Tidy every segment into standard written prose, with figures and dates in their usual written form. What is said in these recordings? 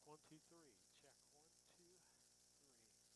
1, 2, 3. Check 1, 2, 3. Check 1, 2, 3.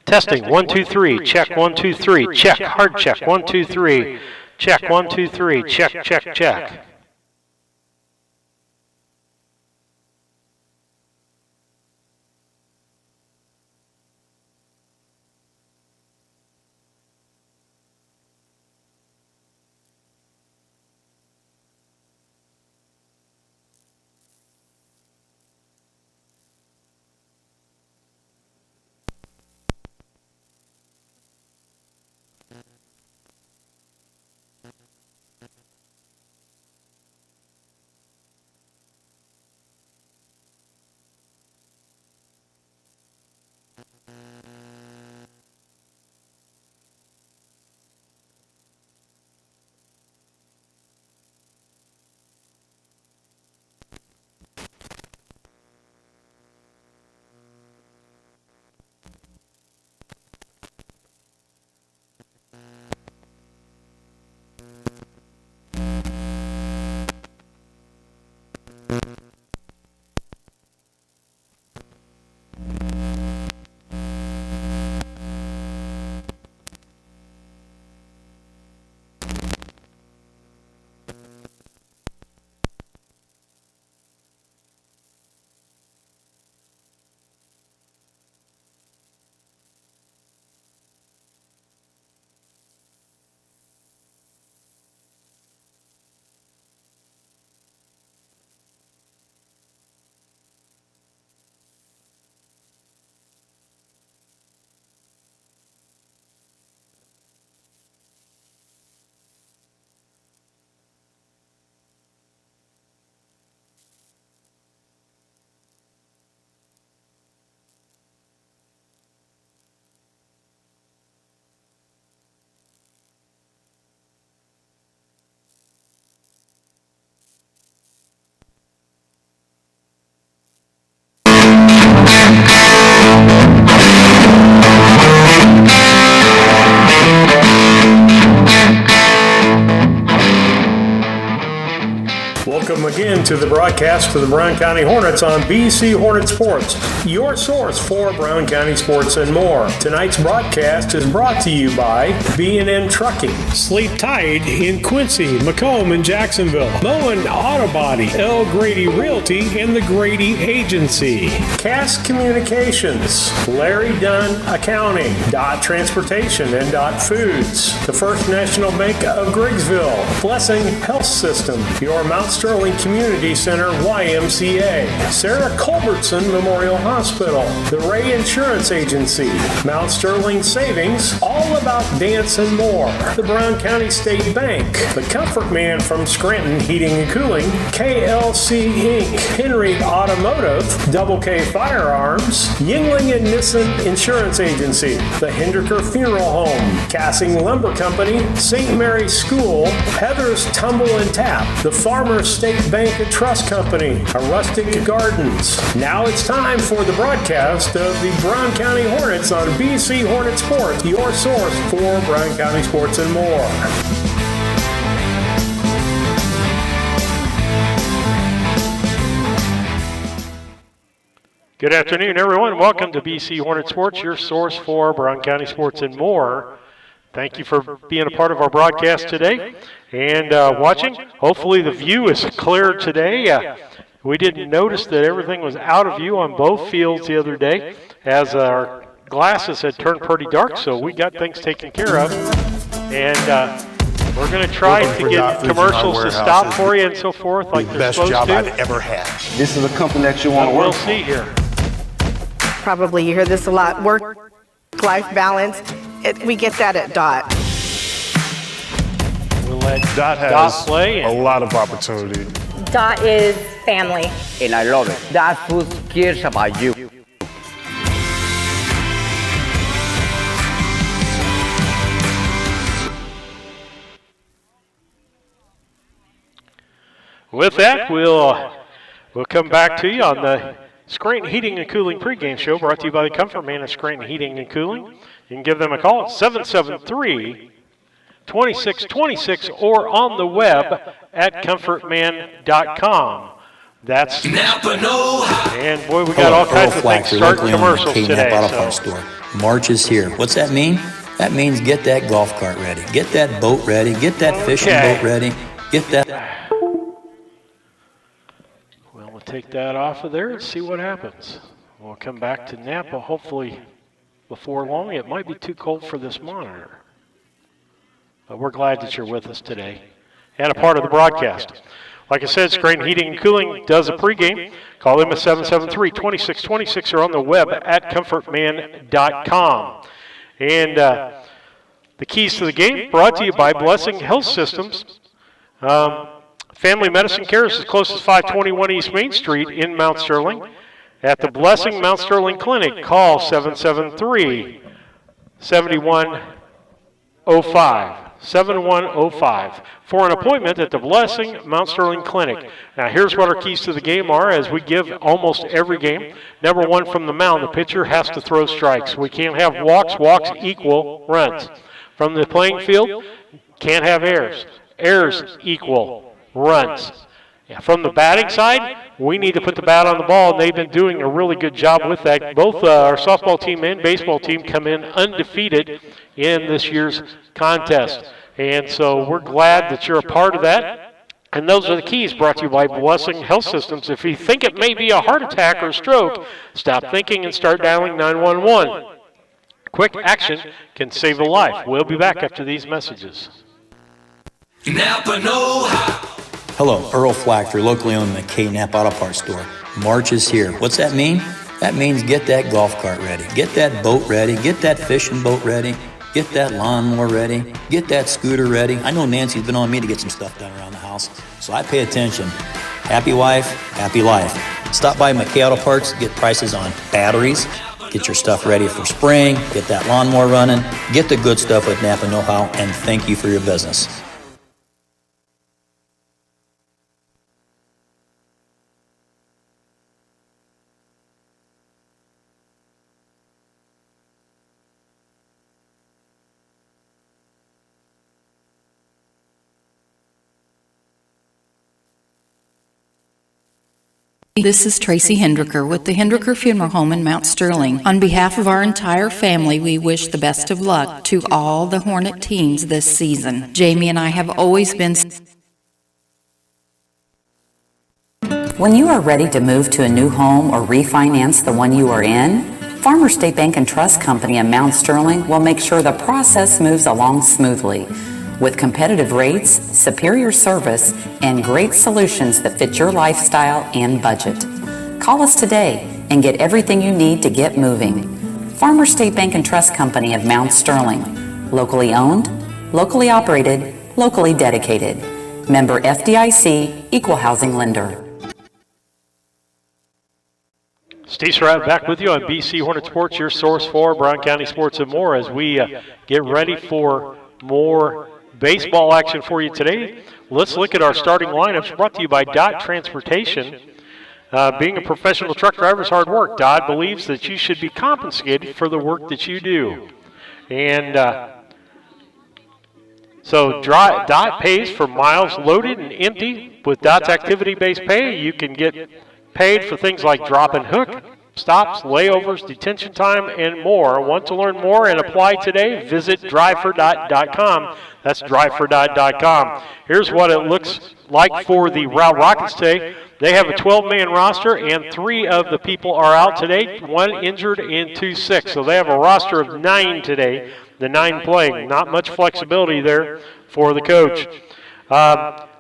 Testing, 1, 2, 3, check, 1, 2, 3, check, hard check, 1, 2, 3, check, 1, 2, 3, check, check, check. Welcome again to the broadcast of the Brown County Hornets on BC Hornet Sports, your source for Brown County sports and more. Tonight's broadcast is brought to you by B&N Trucking, Sleep Tight in Quincy, Macomb, and Jacksonville, Moen Auto Body, L. Grady Realty, and the Grady Agency, Cass Communications, Larry Dunn Accounting, Dot Transportation, and Dot Foods, the First National Bank of Griggsville, Blessing Health System, your Mount Sterling Community Center YMCA, Sarah Culbertson Memorial Hospital, the Ray Insurance Agency, Mount Sterling Savings, All About Dance and More, the Brown County State Bank, the Comfort Man from Scranton Heating and Cooling, KLC Inc., Henry Automotive, Double K Firearms, Yingling and Nissen Insurance Agency, the Hinderker Funeral Home, Cassing Lumber Company, St. Mary's School, Heather's Tumble and Tap, the Farmers State Bank and Trust Company, Rustic Gardens. Now it's time for the broadcast of the Brown County Hornets on BC Hornet Sports, your source for Brown County sports and more. Good afternoon, everyone. Welcome to BC Hornet Sports, your source for Brown County sports and more. Thank you for being a part of our broadcast today. and watching. Hopefully the view is clear today. We didn't notice that everything was out of view on both fields the other day, as our glasses had turned pretty dark, so we got things taken care of. And we're going to try to get commercials to stop for you and so forth, like they're supposed to. Best job I've ever had. This is a company that you want to work We'll see here. Probably you hear this a lot, work-life balance. We get that at DOT. We'll let Dot has Dot play. a lot of opportunity. DOT is family. And I love it. That's who cares about you. With that, we'll come back to you on the Scranton Heating and Cooling pregame show, brought to you by the Comfort Man of Scranton Heating and Cooling. You can give them a call at 773-2626 or on the web at comfortman.com. That's and boy, we got all kinds of things starting commercials today. Store. March is here. What's that mean? That means get that golf cart ready, get that boat ready, get that fishing boat ready, get that. Well, we'll take that off of there and see what happens. We'll come back to Napa hopefully before long. It might be too cold for this monitor, but we're glad that you're with us today and a part of the broadcast. Like I said, Scranton Heating and Cooling does a pregame. Call them at 773-2626 or on the web at comfortman.com. And the keys to the game brought to you by Blessing Health Systems. Family Medicine Care is as close as 521 East Main Street in Mount Sterling. At the Blessing Mount Sterling Clinic, call 773-7105. 7105 for an appointment at the Blessing Mount Sterling Clinic. Now here's what our keys to the game are as we give almost every game. Number one, from the mound, the pitcher has to throw strikes. We can't have walks. Walks equal runs. From the playing field, can't have errors. Errors equal runs. From the batting side, we need to put the bat on the ball, and they've been doing a really good job with that. Both our softball team and baseball team come in undefeated in this year's contest. And so we're glad that you're a part of that. And those are the keys brought to you by Blessing Health Systems. If you think it may be a heart attack or a stroke, stop thinking and start dialing 911. Quick action can save a life. We'll be back after these messages. Napa know-how. Hello, Earl Flack, your locally owned McKay Napa Auto Parts store. March is here. What's that mean? That means get that golf cart ready, get that boat ready, get that fishing boat ready, get that lawnmower ready, get that scooter ready. I know Nancy's been on me to get some stuff done around the house, so I pay attention. Happy wife, happy life. Stop by McKay Auto Parts, get prices on batteries, get your stuff ready for spring, get that lawnmower running, get the good stuff with Napa Know-How, and thank you for your business. This is Tracy Hendricker with the Hendricker Funeral Home in Mount Sterling. On behalf of our entire family, we wish the best of luck to all the Hornet teams this season. Jamie and I have always been... When you are ready to move to a new home or refinance the one you are in, Farmers State Bank and Trust Company in Mount Sterling will make sure the process moves along smoothly. With competitive rates, superior service, and great solutions that fit your lifestyle and budget. Call us today and get everything you need to get moving. Farmers State Bank and Trust Company of Mount Sterling. Locally owned, locally operated, locally dedicated. Member FDIC, Equal Housing Lender. Steve Routt back with you on BC Hornet Sports, your source for Brown County sports and more as we get ready for more baseball action for you today. Let's look at our starting lineups brought to you by Dot Transportation. Being a professional truck driver is hard work. Dot believes that you should be compensated for the work that you do. And so Dot pays for miles loaded and empty. With Dot's activity-based pay, you can get paid for things like drop and hook, stops, layovers, detention time, and more. Want to learn more and apply today? Visit driveforDot.com. That's driveforDot.com. Here's what it looks like for the Routt Rockets today. They have a 12-man roster, and 3 of the people are out today, 1 injured and 2 sick. So they have a roster of 9 today, the 9 playing. Not much flexibility there for the coach.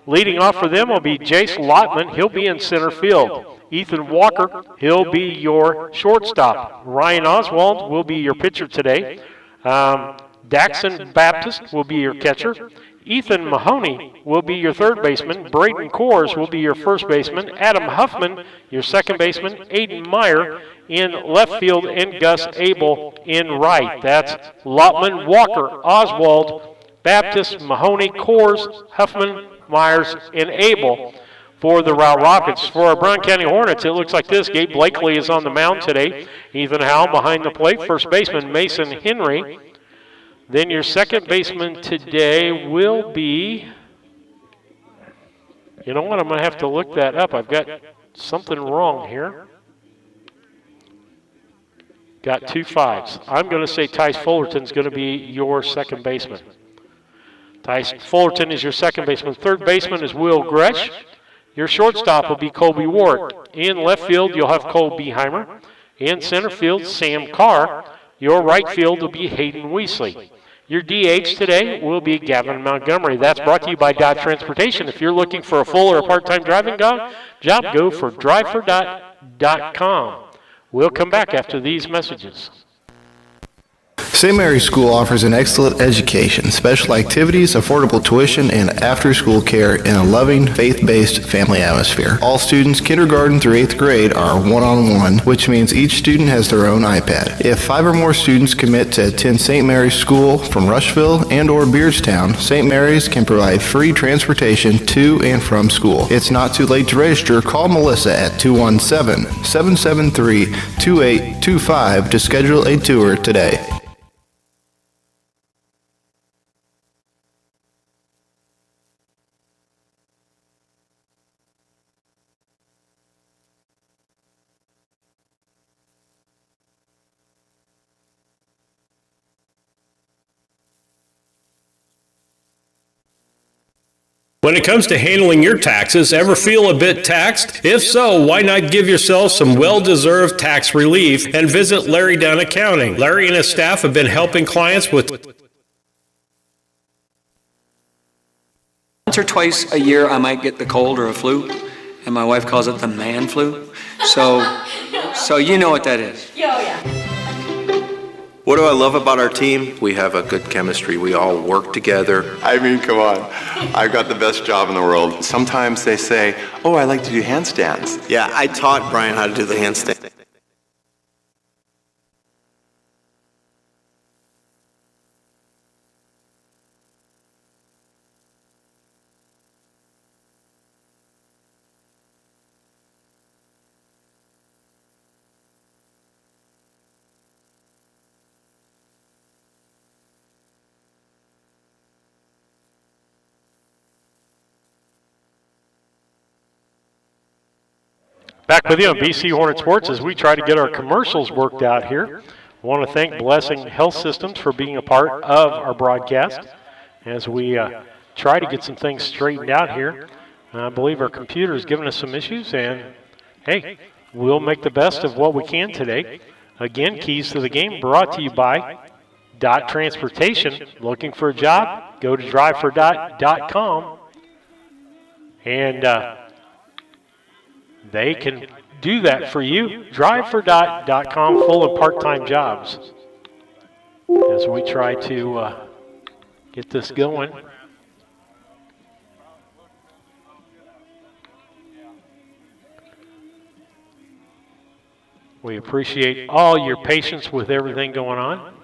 Leading off for them will be Jace Lotman. He'll be in center field. Ethan Walker, he'll be your shortstop. Ryan Oswald will be your pitcher today. Daxon Baptist will be your catcher. Ethan Mahoney will be your third baseman. Braden Kors will be your first baseman. Adam Huffman, your second baseman. Aiden Meyer in left field, and Gus Abel in right. That's Lotman, Walker, Oswald, Baptist, Mahoney, Kors, Huffman, Myers, and Abel for the Routt Rockets. For our Brown County Hornets, it looks like this. Gabe Blakely is on the mound today. Ethan Howell behind the plate. First baseman Mason Henry. Then your second baseman today will be, you know what, I'm going to have to look that up. I've got something wrong here. Got 2 5s. I'm going to say Tice Fullerton's going to be your second baseman. Tice Fullerton is your second baseman. Third baseman is Will Gresh. Your shortstop will be Colby Ward. In left field, you'll have Cole Beheimer. In center field, Sam Carr. Your right field will be Hayden Weasley. Your DH today will be Gavin Montgomery. That's brought to you by Dot Transportation. If you're looking for a full or a part-time driving job, go for drivefordot.com. We'll come back after these messages. St. Mary's School offers an excellent education, special activities, affordable tuition, and after-school care in a loving, faith-based family atmosphere. All students, kindergarten through 8th grade, are one-on-one, which means each student has their own iPad. If 5 or more students commit to attend St. Mary's School from Rushville and or Beardstown, St. Mary's can provide free transportation to and from school. It's not too late to register. Call Melissa at 217-773-2825 to schedule a tour today. When it comes to handling your taxes, ever feel a bit taxed? If so, why not give yourself some well-deserved tax relief and visit Larry Dunn Accounting. Larry and his staff have been helping clients with once or twice a year I might get the cold or a flu, and my wife calls it the man flu. So you know what that is. Yeah. What do I love about our team? We have a good chemistry. We all work together. I mean, come on. I've got the best job in the world. Sometimes they say, oh, I like to do handstands. Yeah, I taught Brian how to do the handstand. Back with you on BC Hornet Sports as we try to get our commercials worked out here. I want to thank Blessing Health Systems for being a part of our broadcast as we try to get some things straightened out here. I believe our computer has given us some issues, and hey, we'll make the best of what we can today. Again, Keys to the Game brought to you by Dot Transportation. Looking for a job? Go to drivefordot.com, and they can do that for you. Drivefordot.com, full and part-time jobs. As we try to get this going. We appreciate all your patience with everything going on.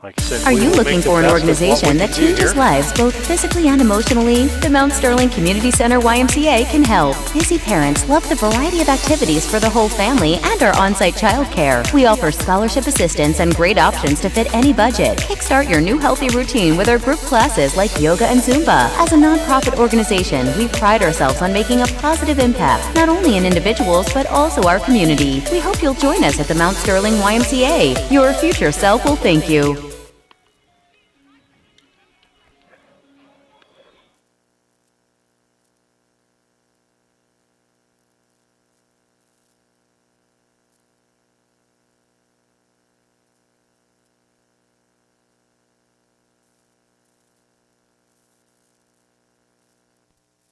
Like I said, Are we you will looking make the for an best of what organization we that can do changes here. lives both physically and emotionally? The Mount Sterling Community Center YMCA can help. Busy parents love the variety of activities for the whole family and our on-site childcare. We offer scholarship assistance and great options to fit any budget. Kickstart your new healthy routine with our group classes like yoga and Zumba. As a nonprofit organization, we pride ourselves on making a positive impact, not only in individuals, but also our community. We hope you'll join us at the Mount Sterling YMCA. Your future self will thank you.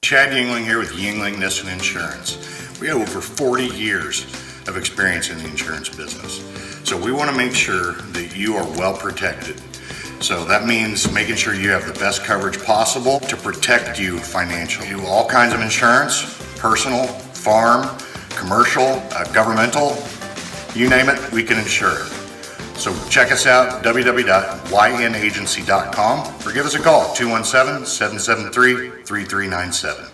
Chad Yingling here with Yingling Nissen Insurance. We have over 40 years of experience in the insurance business. So we want to make sure that you are well protected. So that means making sure you have the best coverage possible to protect you financially. We do all kinds of insurance, personal, farm, commercial, governmental, you name it, we can insure it. So check us out, www.ynagency.com, or give us a call, 217-773-3397.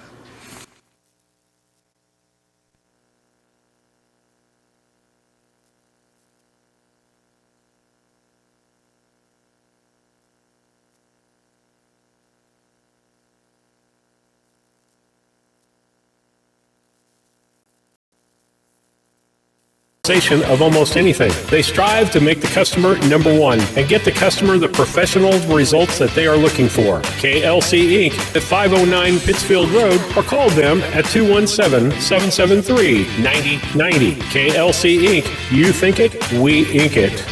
Of almost anything. They strive to make the customer number one and get the customer the professional results that they are looking for. KLC Inc. at 509 Pittsfield Road, or call them at 217-773-9090. KLC Inc. You think it, we ink it.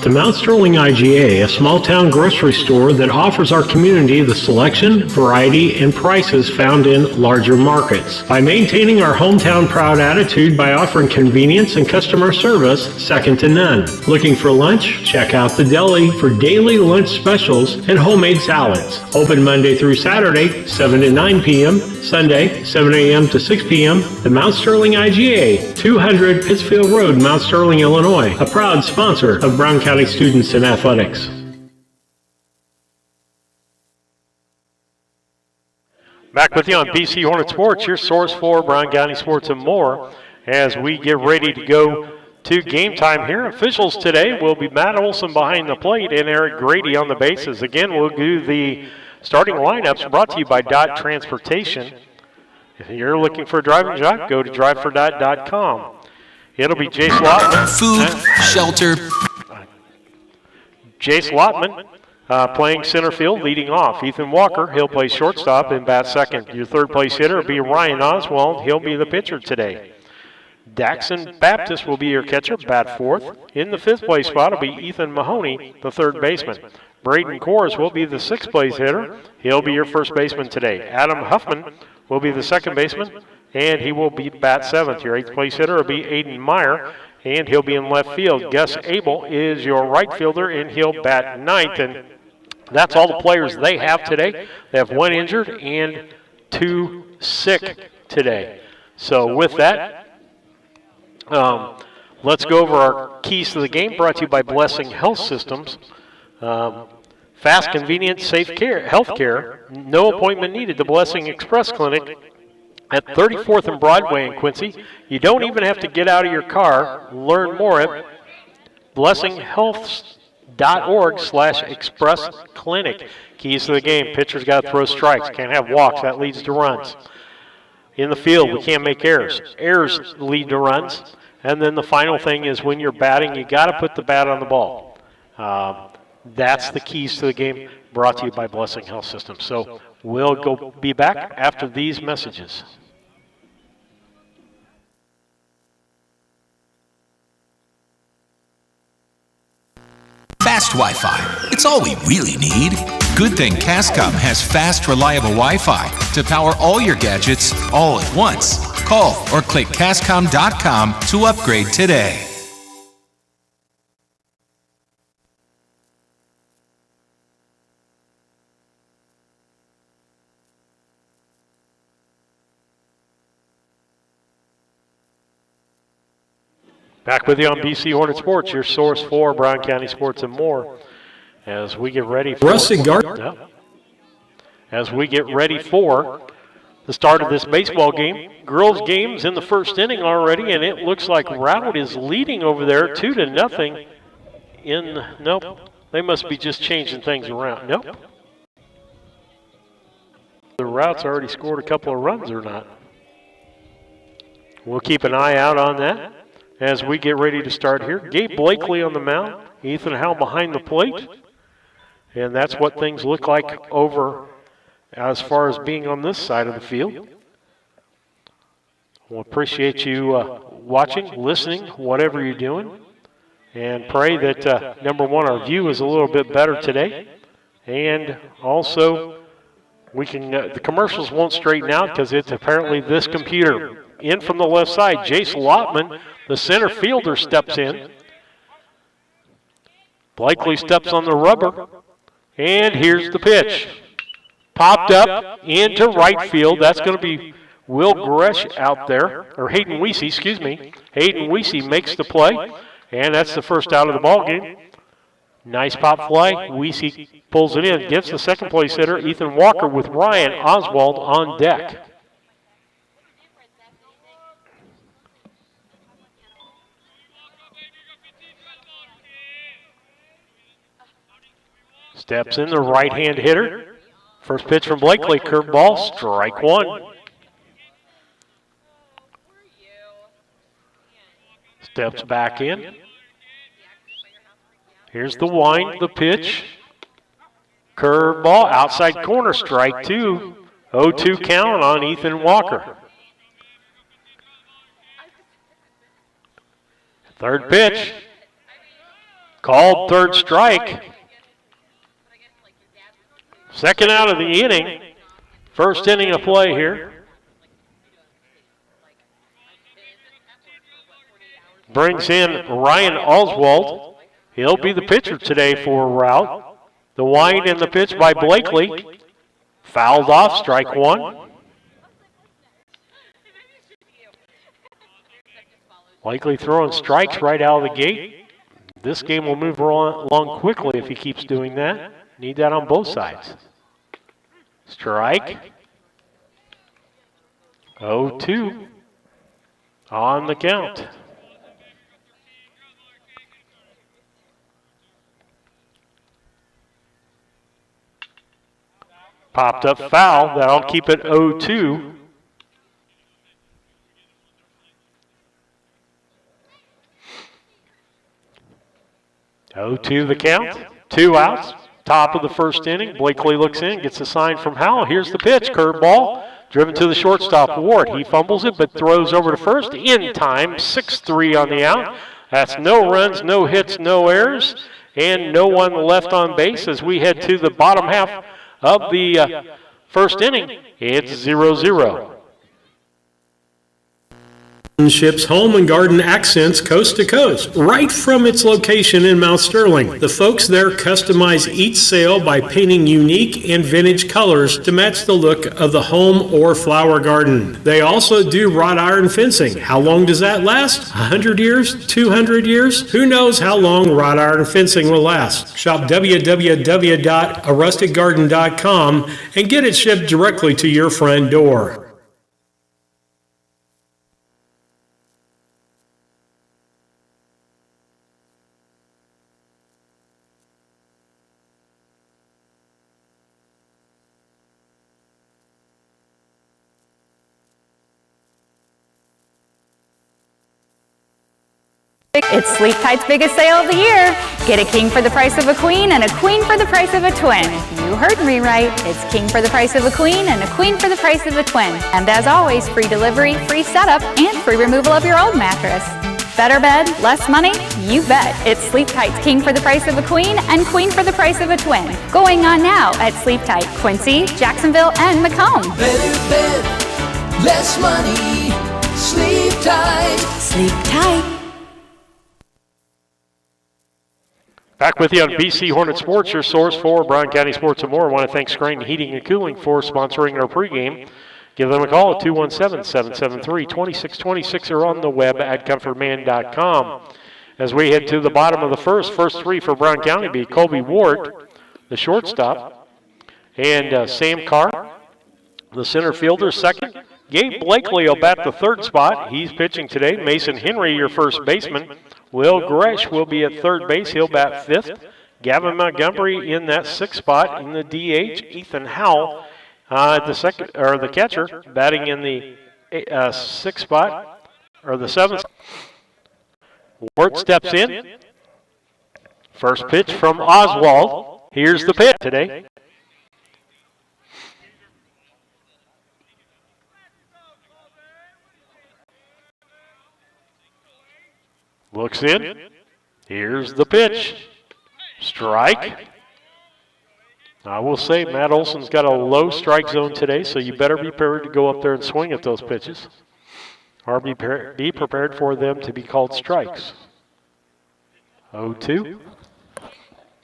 The Mount Sterling IGA, a small-town grocery store that offers our community the selection, variety, and prices found in larger markets. By maintaining our hometown proud attitude by offering convenience and customer service second to none. Looking for lunch? Check out the deli for daily lunch specials and homemade salads. Open Monday through Saturday, 7 to 9 p.m., Sunday, 7 a.m. to 6 p.m. The Mount Sterling IGA, 200 Pittsfield Road, Mount Sterling, Illinois, a proud sponsor of Brown County students in athletics. Back with you on BC Hornet Sports, your source for Brown County sports and more, as we get ready to go to game time here. Officials today will be Matt Olson behind the plate and Eric Grady on the bases. Again, we'll do the starting lineups brought to you by Dot Transportation. If you're looking for a driving job, go to drivefordot.com. It'll be Jace Lottman. Food, shelter. Jace Lottman playing center field, leading off. Ethan Walker, he'll play shortstop and bat second. Your third place hitter will be Ryan Oswald. He'll be the pitcher today. Daxon Baptist will be your catcher, bat fourth. In the fifth place spot will be Ethan Mahoney, the third baseman. Braden Kors will be the sixth place hitter. He'll be your first baseman today. Adam Huffman will be the second baseman, and he will be bat seventh. Your eighth place hitter will be Aiden Meyer, and he'll be in left field. Gus Abel is your right fielder, and he'll bat ninth. And that's all the players they have today. They have one injured and two sick today. So with that, let's go over our keys to the game, brought to you by Blessing Health Systems. Fast, convenient, safe care, health care, no appointment needed. The Blessing Express Clinic at 34th and Broadway in Quincy. You don't even have to get out of your car. Learn more at blessinghealth.org/express clinic. Keys to the game: pitchers got to throw strikes, can't have walks, that leads to runs. In the field, we can't make errors. Errors lead to runs. And then the final thing is, when you're batting, you got to put the bat on the ball. That's the keys to the game, brought to you by Blessing Health Systems. So we'll be back after these messages. Fast Wi-Fi. It's all we really need. Good thing Cascom has fast, reliable Wi-Fi to power all your gadgets all at once. Call or click Cascom.com to upgrade today. Back with you on BC Hornet Sports, your source for Brown County sports and more. As we get ready for as we get ready for the start of this baseball game. Girls game's in the first inning already, and it looks like Routt is leading over there 2-0 nope, they must be just changing things around. Nope. The Rout's already scored a couple of runs or not. We'll keep an eye out on that as we get ready to start here. Gabe Blakely on the mound, Ethan Howell behind the plate. And that's what things look like over as far as being on this side of the field. We'll appreciate you watching, listening, whatever you're doing. And pray that, number one, our view is a little bit better today. And also, we can the commercials won't straighten out because it's apparently this computer. In from the left side, Jace Lottman, the center fielder, steps in. Blakely steps on the rubber. And here's the pitch. Popped up into right field. That's going to be Will Gresh out there, or Hayden Weesey, excuse me. Hayden Weesey makes the play, and that's the first out of the ball game. Nice pop fly. Weesey pulls it in, gives the second place hitter, Ethan Walker, with Ryan Oswald on deck. Steps in the right-hand hitter. First pitch from Blakely, curveball, strike one. Steps back in. Here's the wind, the pitch. Curveball, outside corner, strike two. 0-2 count on Ethan Walker. Third pitch. Called third strike. Second out of the inning. First inning of play here. Brings in Ryan Oswald. He'll be the pitcher today for Routt. The wind and the pitch by Blakely. Fouled off, strike one. Blakely throwing strikes right out of the gate. This game will move along quickly if he keeps doing that. Need that on both sides. Strike. 0-2 on the count. Popped up foul. That'll keep it 0-2. The count. 2 outs. Top of the first inning. Blakely looks in, gets a sign from Howell. Here's the pitch. Curveball. Driven to the shortstop, Ward. He fumbles it, but throws over to first in time. 6-3 on the out. That's no runs, no hits, no errors, and no one left on base as we head to the bottom half of the first inning. It's 0-0. Ships home and garden accents coast to coast, right from its location in Mount Sterling. The folks there customize each sail by painting unique and vintage colors to match the look of the home or flower garden. They also do wrought iron fencing. How long does that last? 100 years? 200 years? Who knows how long wrought iron fencing will last? Shop www.arusticgarden.com and get it shipped directly to your front door. It's Sleep Tight's biggest sale of the year. Get a king for the price of a queen and a queen for the price of a twin. You heard me right. It's king for the price of a queen and a queen for the price of a twin. And as always, free delivery, free setup, and free removal of your old mattress. Better bed, less money? You bet. It's Sleep Tight's king for the price of a queen and queen for the price of a twin. Going on now at Sleep Tight, Quincy, Jacksonville, and Macomb. Better bed, less money. Sleep tight. Sleep tight. Back with you on BC Hornet Sports, your source for Brown County sports and more. I want to thank Scranton Heating and Cooling for sponsoring our pregame. Give them a call at 217-773-2626 or on the web at comfortman.com. As we head to the bottom of the first three for Brown County be Colby Ward, the shortstop, and Sam Carr, the center fielder, second. Gabe Blakely will bat the third spot. He's pitching today. Mason Henry, your first baseman. Will Gresh will be at third base. He'll bat fifth. Gavin Montgomery in that sixth spot. In the DH, Ethan Howell, the catcher, batting in the sixth spot, or the seventh. Ward steps in. First pitch from Oswald. Here's the pitch today. Looks in. Here's the pitch. Strike. I will say Matt Olson's got a low strike zone today, so you better be prepared to go up there and swing at those pitches. Or be prepared for them to be called strikes. 0-2.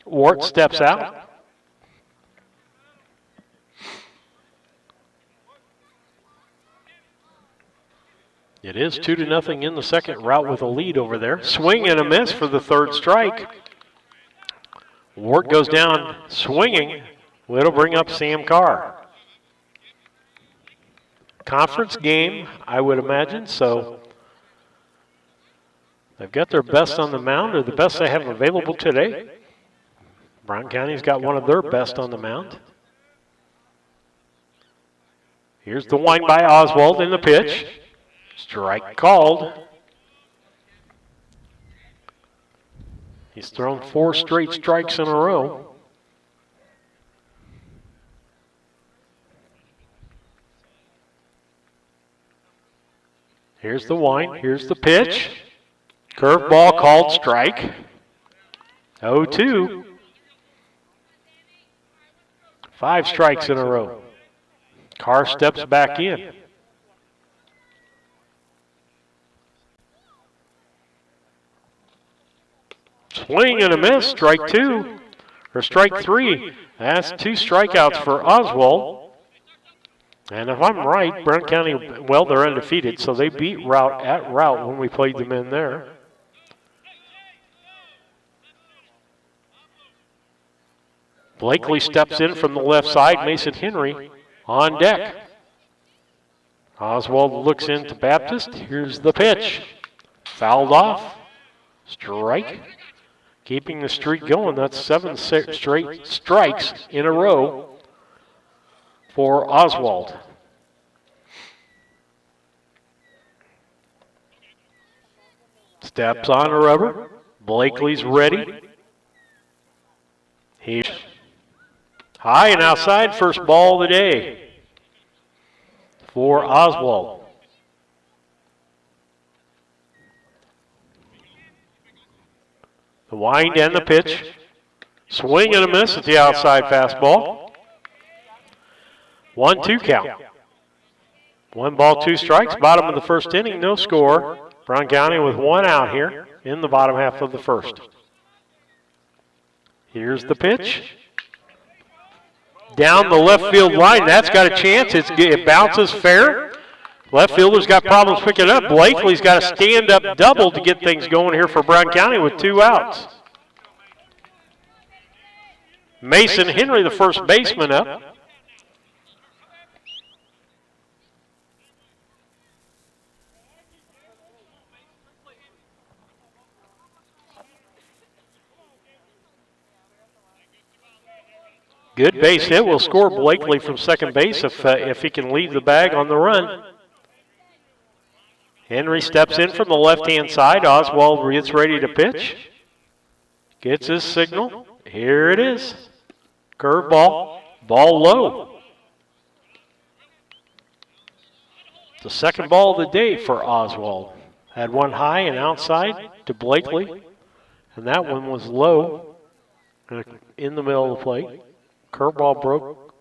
Wart steps out. It is 2-0 in the second. Routt with a lead over there. Swing and a miss for the third strike. Wart goes down swinging. It'll bring up Sam Carr. Conference game, I would imagine, so they've got their best on the mound, or the best they have available today. Brown County's got one of their best on the mound. Here's the wind by Oswald in the pitch. Strike called. He's thrown 4 straight strikes in a row. Here's the wind. Here's the pitch. Curveball called strike. 0-2. 5 strikes in a row. Carr steps back in. Swing and a miss, strike 2, or strike 3. That's 2 strikeouts for Oswald. And if I'm right, Brown County, well, they're undefeated, so they beat Routt at Routt when we played them in there. Blakely steps in from the left side. Mason Henry on deck. Oswald looks into Baptist. Here's the pitch. Fouled off. Strike. Keeping the streak going. That's 7 straight strikes in a row for Oswald. Steps on the rubber. Blakely's ready. He's high and outside. First ball of the day for Oswald. The wind and the pitch. Swing and a miss at the outside fastball. 1-2 count. 1 ball, 2 strikes. Bottom of the first inning, no score. Brown County with 1 out here in the bottom half of the first. Here's the pitch. Down the left field line. That's got a chance. It bounces fair. Left fielder's got problems picking it up. Blakely's got a stand-up double to get things going here for Brown County with 2 outs. Mason Henry, the first baseman, up. Good base hit will score Blakely from second base if he can leave the bag on the run. Henry steps in from the left-hand side. Oswald gets ready to pitch. Gets his signal. Here it is. Curveball. Ball low. The second ball of the day for Oswald. Had one high and outside to Blakely. And that one was low in the middle of the plate. Curveball broke.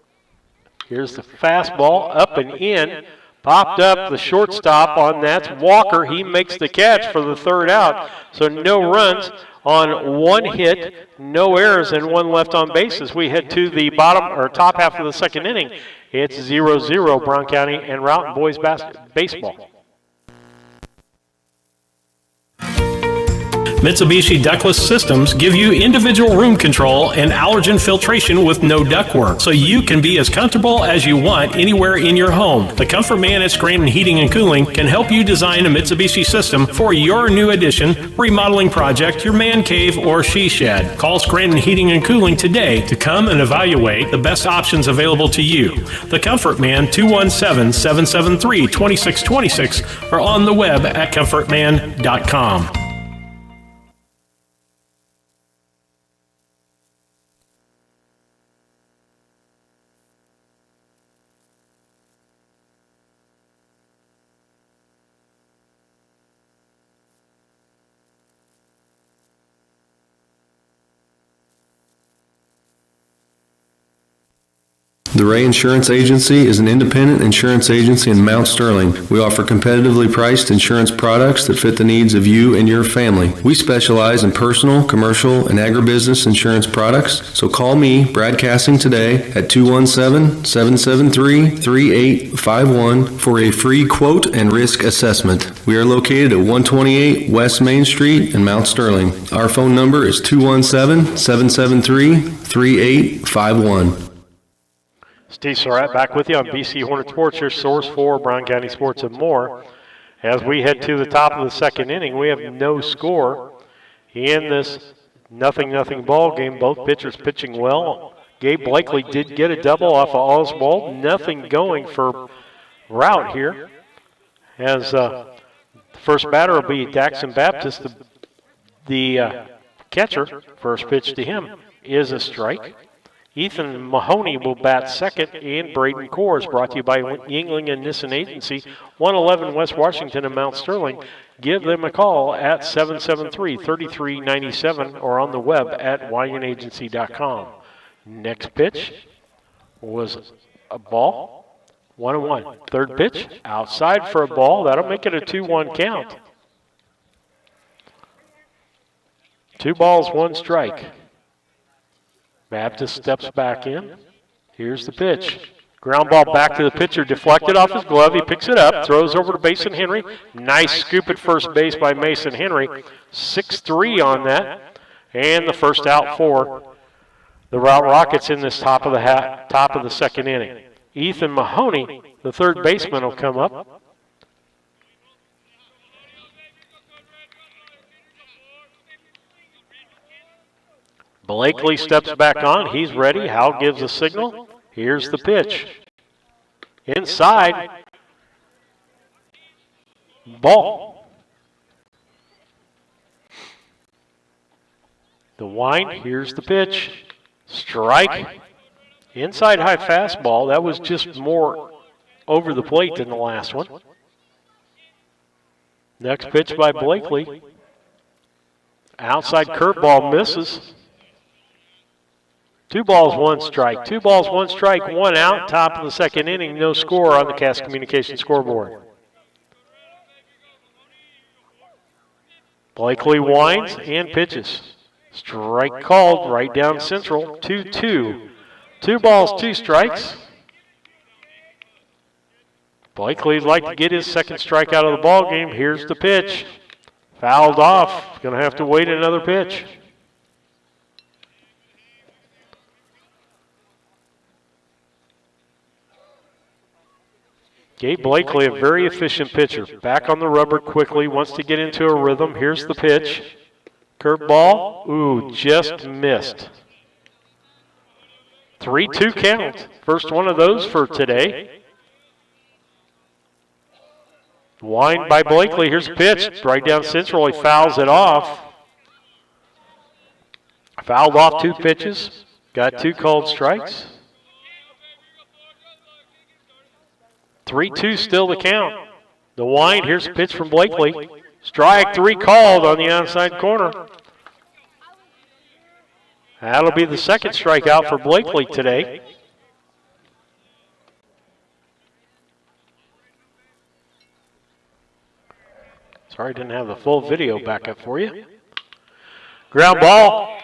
Here's the fastball up and in. Popped up the shortstop on that's Walker. He makes the catch for the third out. So no runs on one hit, no errors, and one left on base as we head to the bottom or top half of the second inning. It's 0-0 Brown County and Routt boys baseball. Mitsubishi ductless systems give you individual room control and allergen filtration with no ductwork, so you can be as comfortable as you want anywhere in your home. The Comfort Man at Scranton Heating and Cooling can help you design a Mitsubishi system for your new addition, remodeling project, your man cave, or she shed. Call Scranton Heating and Cooling today to come and evaluate the best options available to you. The Comfort Man, 217-773-2626, or on the web at comfortman.com. The Ray Insurance Agency is an independent insurance agency in Mount Sterling. We offer competitively priced insurance products that fit the needs of you and your family. We specialize in personal, commercial, and agribusiness insurance products. So call me, Brad Cassing, today at 217-773-3851 for a free quote and risk assessment. We are located at 128 West Main Street in Mount Sterling. Our phone number is 217-773-3851. Steve Surratt back with you on BC Hornet Sports, your source for Brown County sports and more. As we head to the top of the second inning, we have no score in this 0-0 ball game. Both pitchers pitching well. Gabe Blakely did get a double off of Oswald. Nothing going for Routt here. As the first batter will be Daxon Baptist, the catcher. First pitch to him is a strike. Ethan Mahoney will bat second, and Braden Coors, brought to you by Yingling and Nissen Agency, 111 West Washington and Mount Sterling. Give them a call at 773-3397 or on the web at ynagency.com. Next pitch was a ball, 1-1. Third pitch, outside for a ball. That'll make it a 2-1 count. 2 balls, 1 strike. Baptist steps back in. Here's the pitch. Ground ball back to the pitcher, deflected off his glove. He picks it up, throws over to Mason Henry. Nice scoop at first base by Mason Henry. 6-3 on that. And the first out for the Routt Rockets in this top of the second inning. Ethan Mahoney, the third baseman, will come up. Blakely steps back on. He's ready. Howell gives a signal. Here's the pitch. Inside. Ball. The wind. Here's the pitch. Strike. Inside high fastball. That was just more over the plate than the last one. Next pitch by Blakely. Outside curveball misses. 2 balls, 1 strike. 2 balls, 1 strike, 1 out. Top of the second inning. No score on the Cass Communications scoreboard. Blakely winds and pitches. Strike called right down central. 2-2. 2 balls, 2 strikes. Blakely'd like to get his second strike out of the ball game. Here's the pitch. Fouled off. Going to have to wait another pitch. Gabe Blakely, a very efficient pitcher. Back on the rubber quickly, wants to get into a rhythm. Here's the pitch. Curveball. Ooh, just missed. 3-2 count. First one of those for today. Wind by Blakely. Here's a pitch. Right down central. He fouls it off. Fouled off 2 pitches. Got 2 called strikes. 3-2 still the count. The wind. Here's a pitch from Blakely. Strike 3 called on the outside corner. That'll be the second strikeout for Blakely today. Sorry, didn't have the full video back up for you. Ground ball,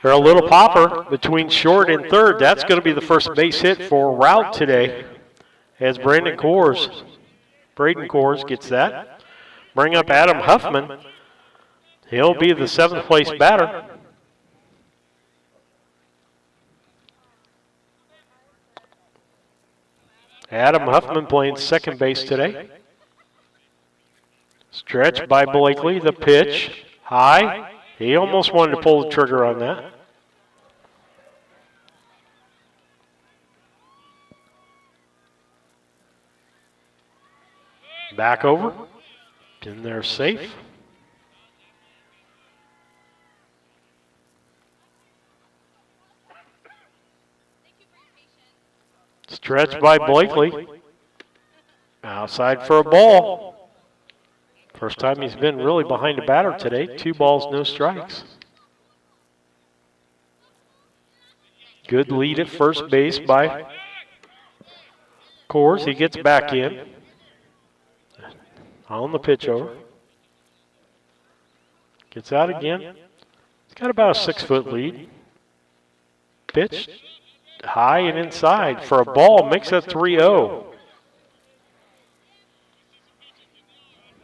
or a little popper between short and third. That's going to be the first base hit for Routt today, as Braden Coors gets that. Bring up Adam Huffman. He'll be the 7th place batter. Adam Huffman playing second base today. Stretch by Blakely, the pitch, high. He almost wanted to pull the trigger on that. Back over, in there safe. Stretch by Blakely. Outside for a ball. First time he's been really behind a batter today. 2 balls, no strikes. Good lead at first base by Coors. He gets back in. On the pitch over. Gets out again. He's got about a 6-foot lead. Pitch high and inside for a ball. Makes it 3-0.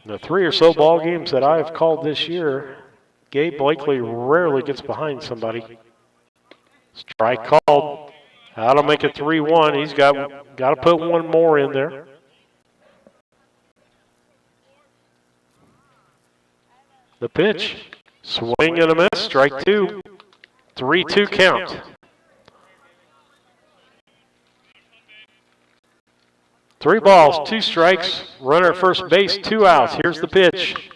The 3 or so ball games that I've called this year, Gabe Blakely rarely gets behind somebody. Strike called. That'll make it 3-1. He's got to put one more in there. The pitch, swing and a miss, strike 2. 3-2 count. 3 balls, 2 strikes, runner at first base, 2 outs. Here's the pitch.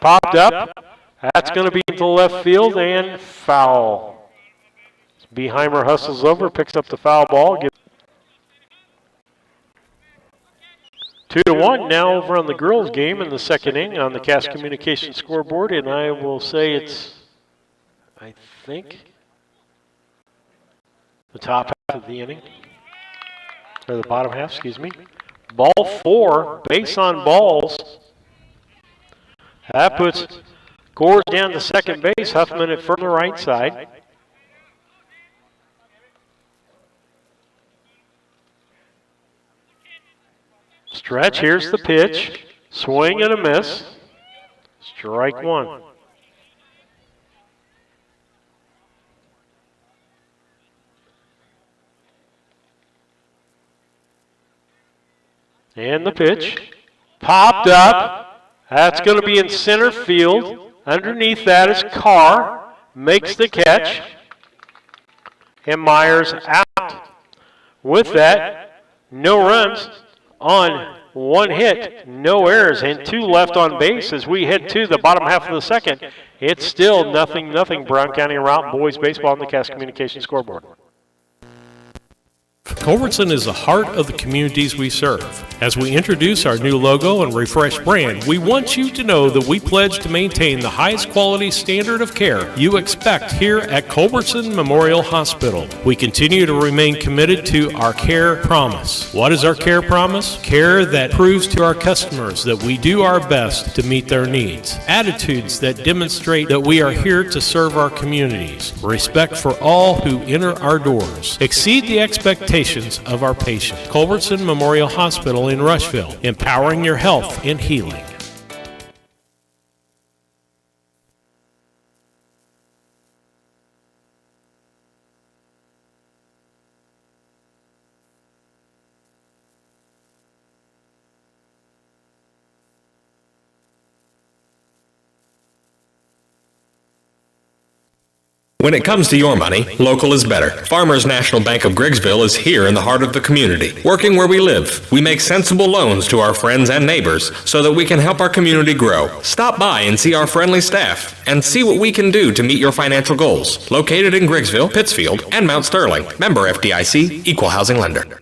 Popped up. That's going to be to left field and foul. Beheimer hustles over, picks up the foul ball. 2-1 now over on the girls game in the second inning on the Cass Communication scoreboard, and I will say it's, I think, the top half of the inning. Or the bottom half, excuse me. Ball 4, base on balls. That puts Coors down to second base. Huffman at further right side. Stretch, here's the pitch. Swing and a miss. Strike 1. And the pitch. Popped up. That's going to be in center field. Underneath that is Carr. Makes the catch. And Myers out. With that, no runs on 1 hit. No errors and 2 left on base as we head to the bottom half of the second. It's still 0-0 Brown County Routt boys baseball on the Cass Communication scoreboard. Culbertson is the heart of the communities we serve. As we introduce our new logo and refreshed brand, we want you to know that we pledge to maintain the highest quality standard of care you expect here at Culbertson Memorial Hospital. We continue to remain committed to our care promise. What is our care promise? Care that proves to our customers that we do our best to meet their needs. Attitudes that demonstrate that we are here to serve our communities. Respect for all who enter our doors. Exceed the expectations of our patient. Culbertson Memorial Hospital in Rushville, empowering your health and healing. When it comes to your money, local is better. Farmers National Bank of Griggsville is here in the heart of the community, working where we live. We make sensible loans to our friends and neighbors so that we can help our community grow. Stop by and see our friendly staff and see what we can do to meet your financial goals. Located in Griggsville, Pittsfield, and Mount Sterling. Member FDIC, Equal Housing Lender.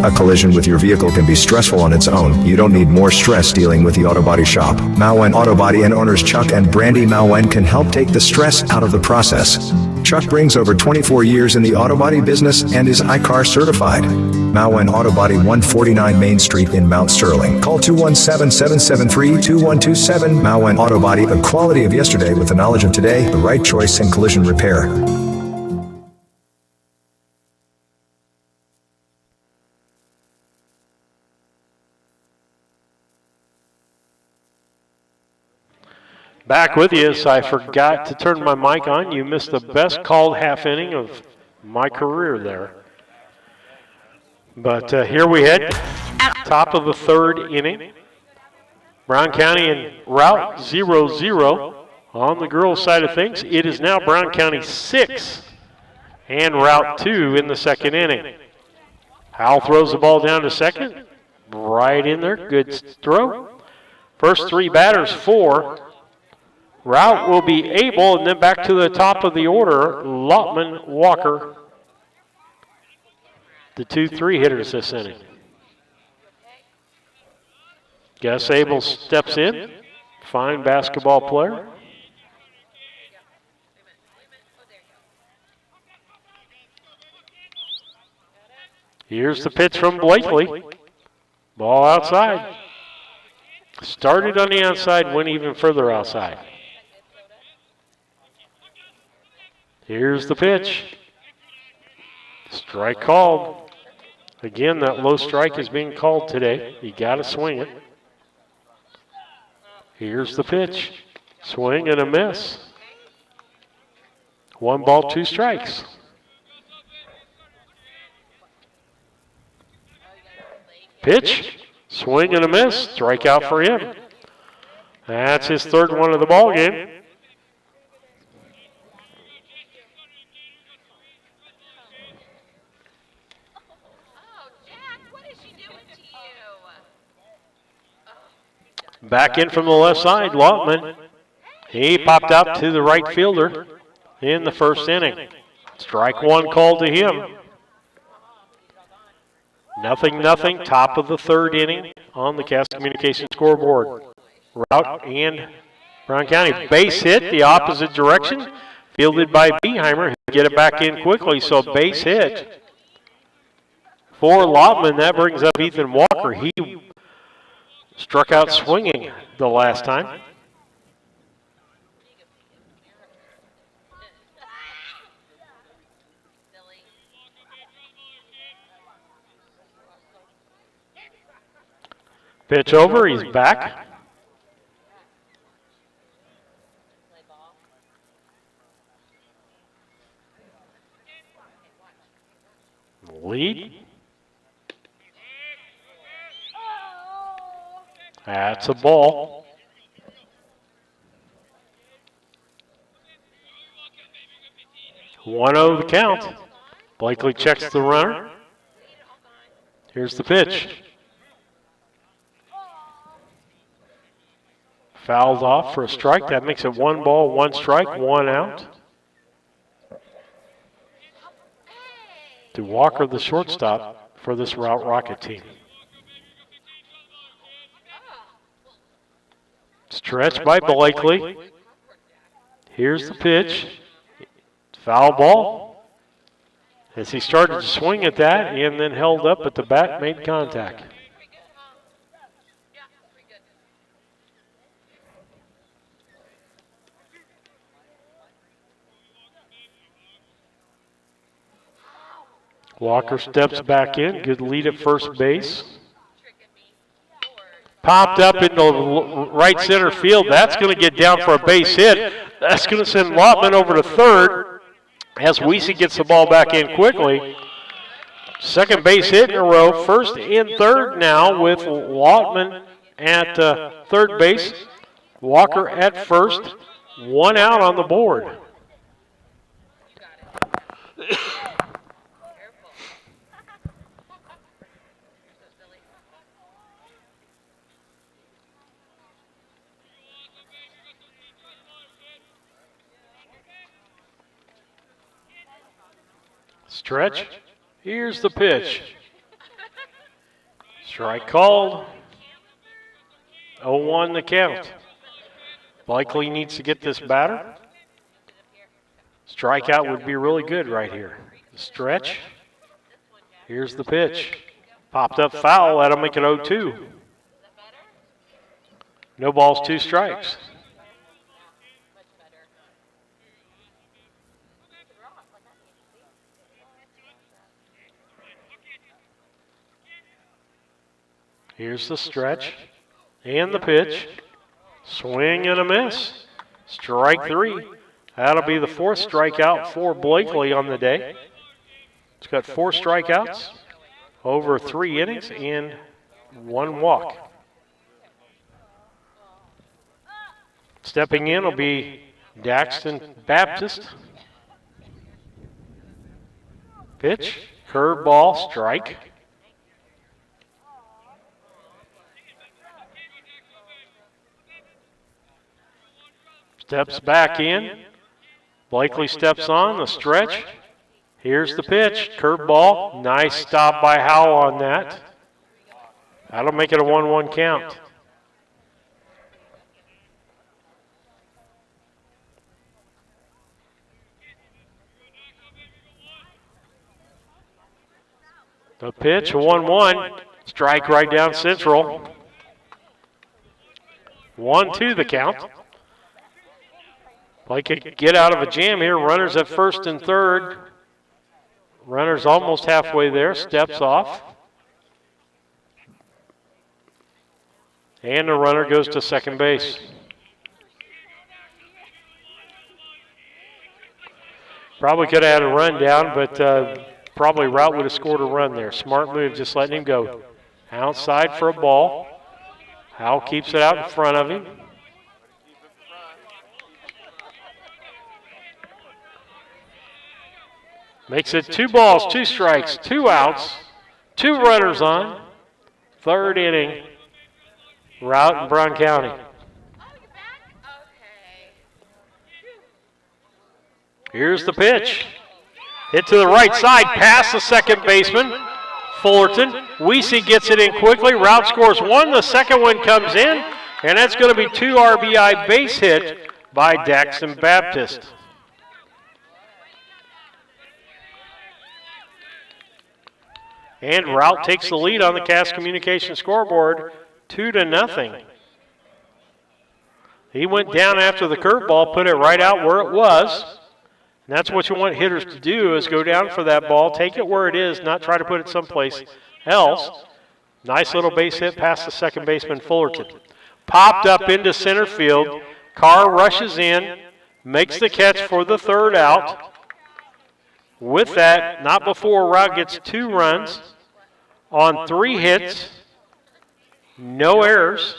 A collision with your vehicle can be stressful on its own. You don't need more stress dealing with the Auto Body Shop. Mauen Auto Body and owners Chuck and Brandy Mauen can help take the stress out of the process. Chuck brings over 24 years in the auto body business and is ICAR certified. Mauen Auto Body, 149 Main Street in Mount Sterling. Call 217-773-2127. Mauen Auto Body, the quality of yesterday with the knowledge of today, the right choice in collision repair. Back with you, so I forgot to turn my mic on. You missed the best called half inning of my career there. But here we head, top of the third inning. Brown County and Routt 0-0. On the girls' side of things, it is now Brown County 6 and Routt 2 in the second inning. Howell throws the ball down to second. Right in there, good throw. First three batters for Routt will be able, and then back to the top of the order, Lottman, Walker, the 2-3 hitters this inning. Gus Abel steps in, fine basketball player. Here's the pitch from Blakely. Ball outside. Started on the outside, went even further outside. Here's the pitch. Strike called. Again, that low strike is being called today. You got to swing it. Here's the pitch. Swing and a miss. 1 ball, 2 strikes. Pitch. Swing and a miss. Strikeout for him. That's his third one of the ball game. Back in from the left side, Lottman. He popped out to the right fielder in the first inning. Strike one called to him. 0-0, top of the third inning on the Cass Communications scoreboard. Routt and Brown County. Base hit the opposite direction, fielded by Beheimer, who get it back in quickly, so base hit. For Lottman, that brings up Ethan Walker. He struck out swinging the last time. Pitch over, he's back. Lead. That's a ball. One the count. Blakely checks the runner. Here's the pitch. Fouled off for a strike. That makes it 1 ball, 1 strike, 1 out. To Walker, the shortstop for this Routt Rocket team. Stretch by Blakely. Here's the pitch. Foul ball. As he started to swing at that and then held up at the bat, made contact. Walker steps back in. Good lead at first base. Popped up into right center field. That's going to get down for a base hit. That's going to send Lottman over to third as Wiese gets the ball back in quickly. Second base hit in a row. First and third now with Lottman at third base. Walker at first. 1 out on the board. Stretch. Here's the pitch. Strike called. 0-1 the count. Blakely needs to get this batter. Strikeout would be really good right here. Stretch. Here's the pitch. Popped up foul. That'll make it 0-2. No balls, 2 strikes. Here's the stretch and the pitch. Swing and a miss. Strike 3. That'll be the 4th strikeout for Blakely on the day. He's got 4 strikeouts over 3 innings and 1 walk. Stepping in will be Daxton Baptist. Pitch, curveball, strike. Steps back in. Blakely steps on the stretch. Here's the pitch, curveball. Nice stop by Howell on that. That'll make it a 1-1 count. The pitch, 1-1. Strike right down central. 1-2 the count. Blakely could get out of a jam here. Runners at first and third. Runner's almost halfway there. Steps off. And the runner goes to second base. Probably could have had a run down, but probably Routt would have scored a run there. Smart move, just letting him go. Outside for a ball. Howell keeps it out in front of him. Makes it 2 balls, 2 strikes, 2 outs, 2 runners on. 3rd inning. Routt in Brown County. Here's the pitch. Hit to the right side, past the second baseman, Fullerton. Weesey gets it in quickly. Routt scores 1. The second one comes in, and that's going to be 2 RBI base hit by Daxton Baptist. And Routt takes the lead on the Cass Communication scoreboard, 2-0. He went down after the curveball, put it right out where it was. And that's what you want hitters to do, is go down for that ball, take it where it is, not try to put it someplace else. Nice little base hit past the second baseman, Fullerton. Popped up into center field. Carr rushes in, makes the catch for the 3rd out. With that, not before Routt gets 2 runs on 3 hits, no errors,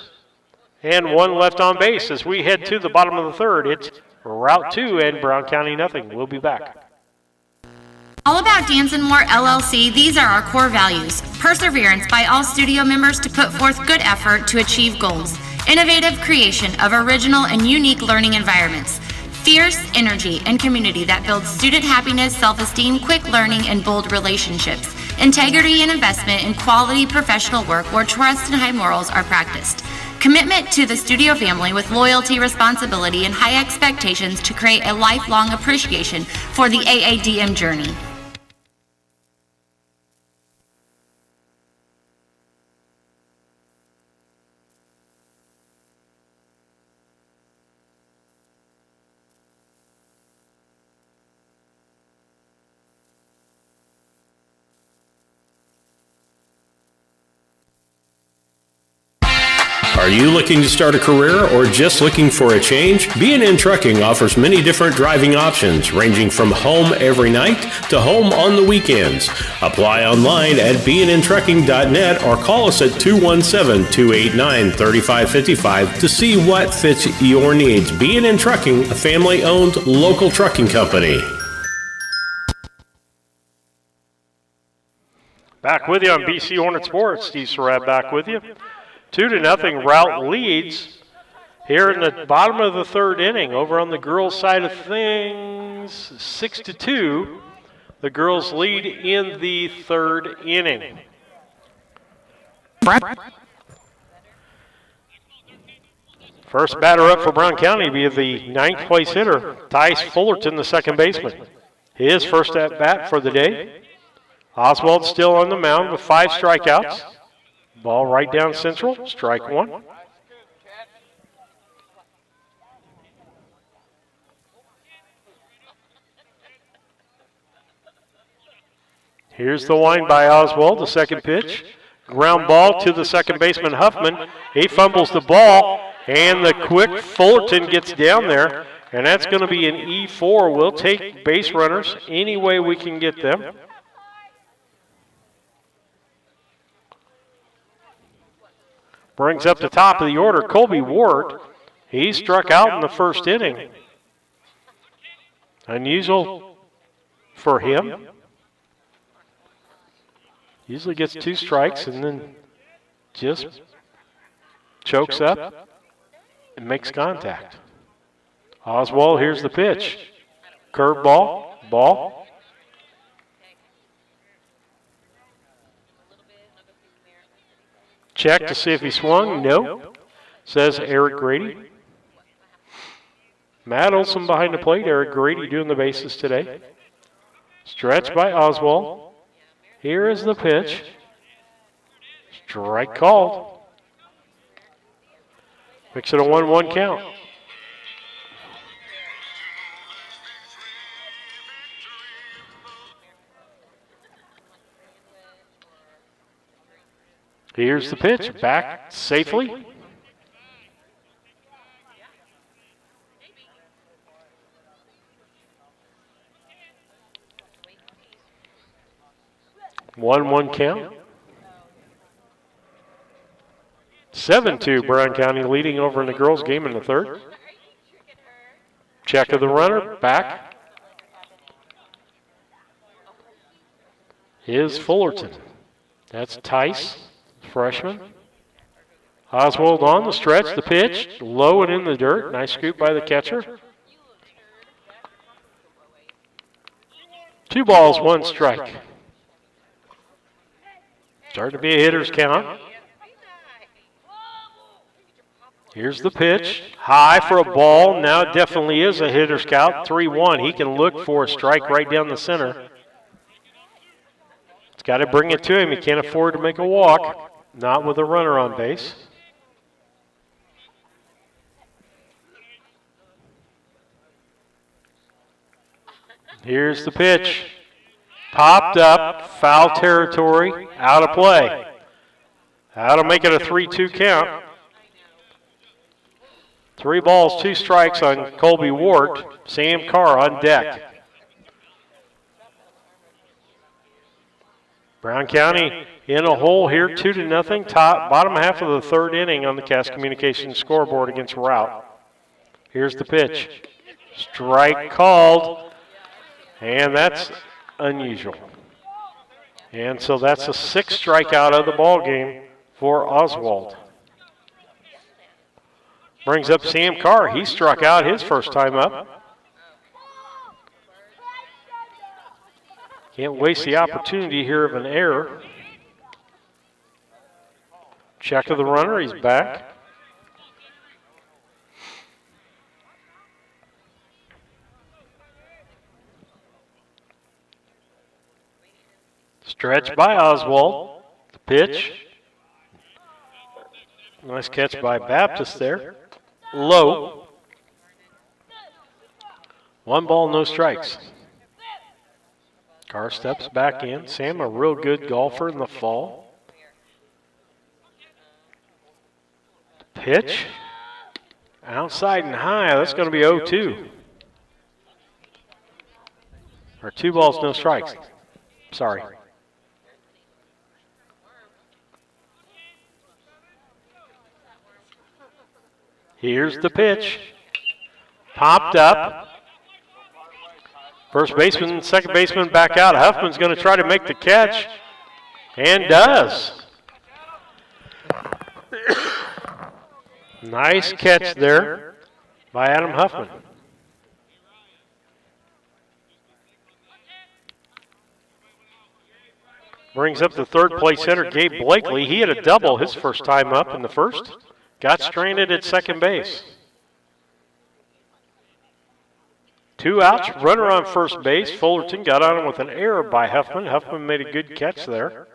and 1 left on base. As we head to the bottom of the 3rd, it's Routt 2 and Brown County nothing. We'll be back. All About Dance and More LLC, these are our core values. Perseverance by all studio members to put forth good effort to achieve goals. Innovative creation of original and unique learning environments. Fierce energy and community that builds student happiness, self-esteem, quick learning, and bold relationships. Integrity and investment in quality professional work where trust and high morals are practiced. Commitment to the studio family with loyalty, responsibility, and high expectations to create a lifelong appreciation for the AADM journey. Are you looking to start a career or just looking for a change? B&N Trucking offers many different driving options, ranging from home every night to home on the weekends. Apply online at bnntrucking.net or call us at 217-289-3555 to see what fits your needs. B&N Trucking, a family-owned local trucking company. Back with you on BC Hornet Sports. Steve Surratt back with you. 2-0, Routt leads here in the bottom of the 3rd inning. Over on the girls' side of things, 6-2. The girls lead in the 3rd inning. First batter up for Brown County will be the ninth place hitter, Tice Fullerton, the second baseman. His first at bat for the day. Oswald still on the mound with 5 strikeouts. Ball right down central, strike one. Here's the wind by Oswald, the second pitch. Ground ball to the second baseman, Huffman. He fumbles the ball, and the quick Fullerton gets down there, and that's going to be an E4. We'll take base runners any way we can get them. Brings up the top of the order, Colby Ward. He struck out in the first inning. Unusual for him. Usually gets 2 strikes and then just chokes up and makes contact. Oswald, here's the pitch. Curveball, ball. Check to see if he swung. No. Says Eric Grady. Matt Olson behind the plate. Eric Grady doing the bases today. Stretch by Oswald. Here is the pitch. Strike called. Makes it a 1-1 count. Here's the pitch. Back safely. One count. 7-2 Brown County leading over in the girls' game in the third. Check of the runner, back. Is Fullerton. That's Tice, freshman. Oswald on the stretch, the pitch, low and in the dirt. Nice scoop by the catcher. 2 balls, 1 strike. Starting to be a hitter's count. Here's the pitch. High for a ball. Now it definitely is a hitter's count. 3-1. He can look for a strike right down the center. He's got to bring it to him. He can't afford to make a walk. Not with a runner on base. Here's the pitch. Popped up, foul territory, out of play. That'll make it a 3-2 count. 3 balls, 2 strikes on Colby Ward. Sam Carr on deck. Brown County in a hole here, 2-0. Bottom half of the third inning on the Cass Communications scoreboard against Routt. Here's the pitch. Strike called, and that's unusual. And so that's a 6th strikeout of the ball game for Oswald. Brings up Sam Carr. He struck out his first time up. Can't waste the opportunity here of an error. Check of the runner. He's back. Stretch by Oswald. The pitch. Nice catch by Baptist there. Low. 1 ball, no strikes. Carr steps back in. Sam, a real good golfer in the fall. Pitch. Outside and high. That's going to be 0-2. Or 2 balls, no strikes. Sorry. Here's the pitch. Popped up. First baseman, second baseman back out. Huffman's going to try to make the catch. And does. Nice catch there by Adam Huffman. Brings up the third place hitter, Gabe Blakely. He had a double his first time up in the first. Got stranded at second base. 2 outs, runner on first base. Fullerton got on him with an error by Huffman. Huffman made a good catch there.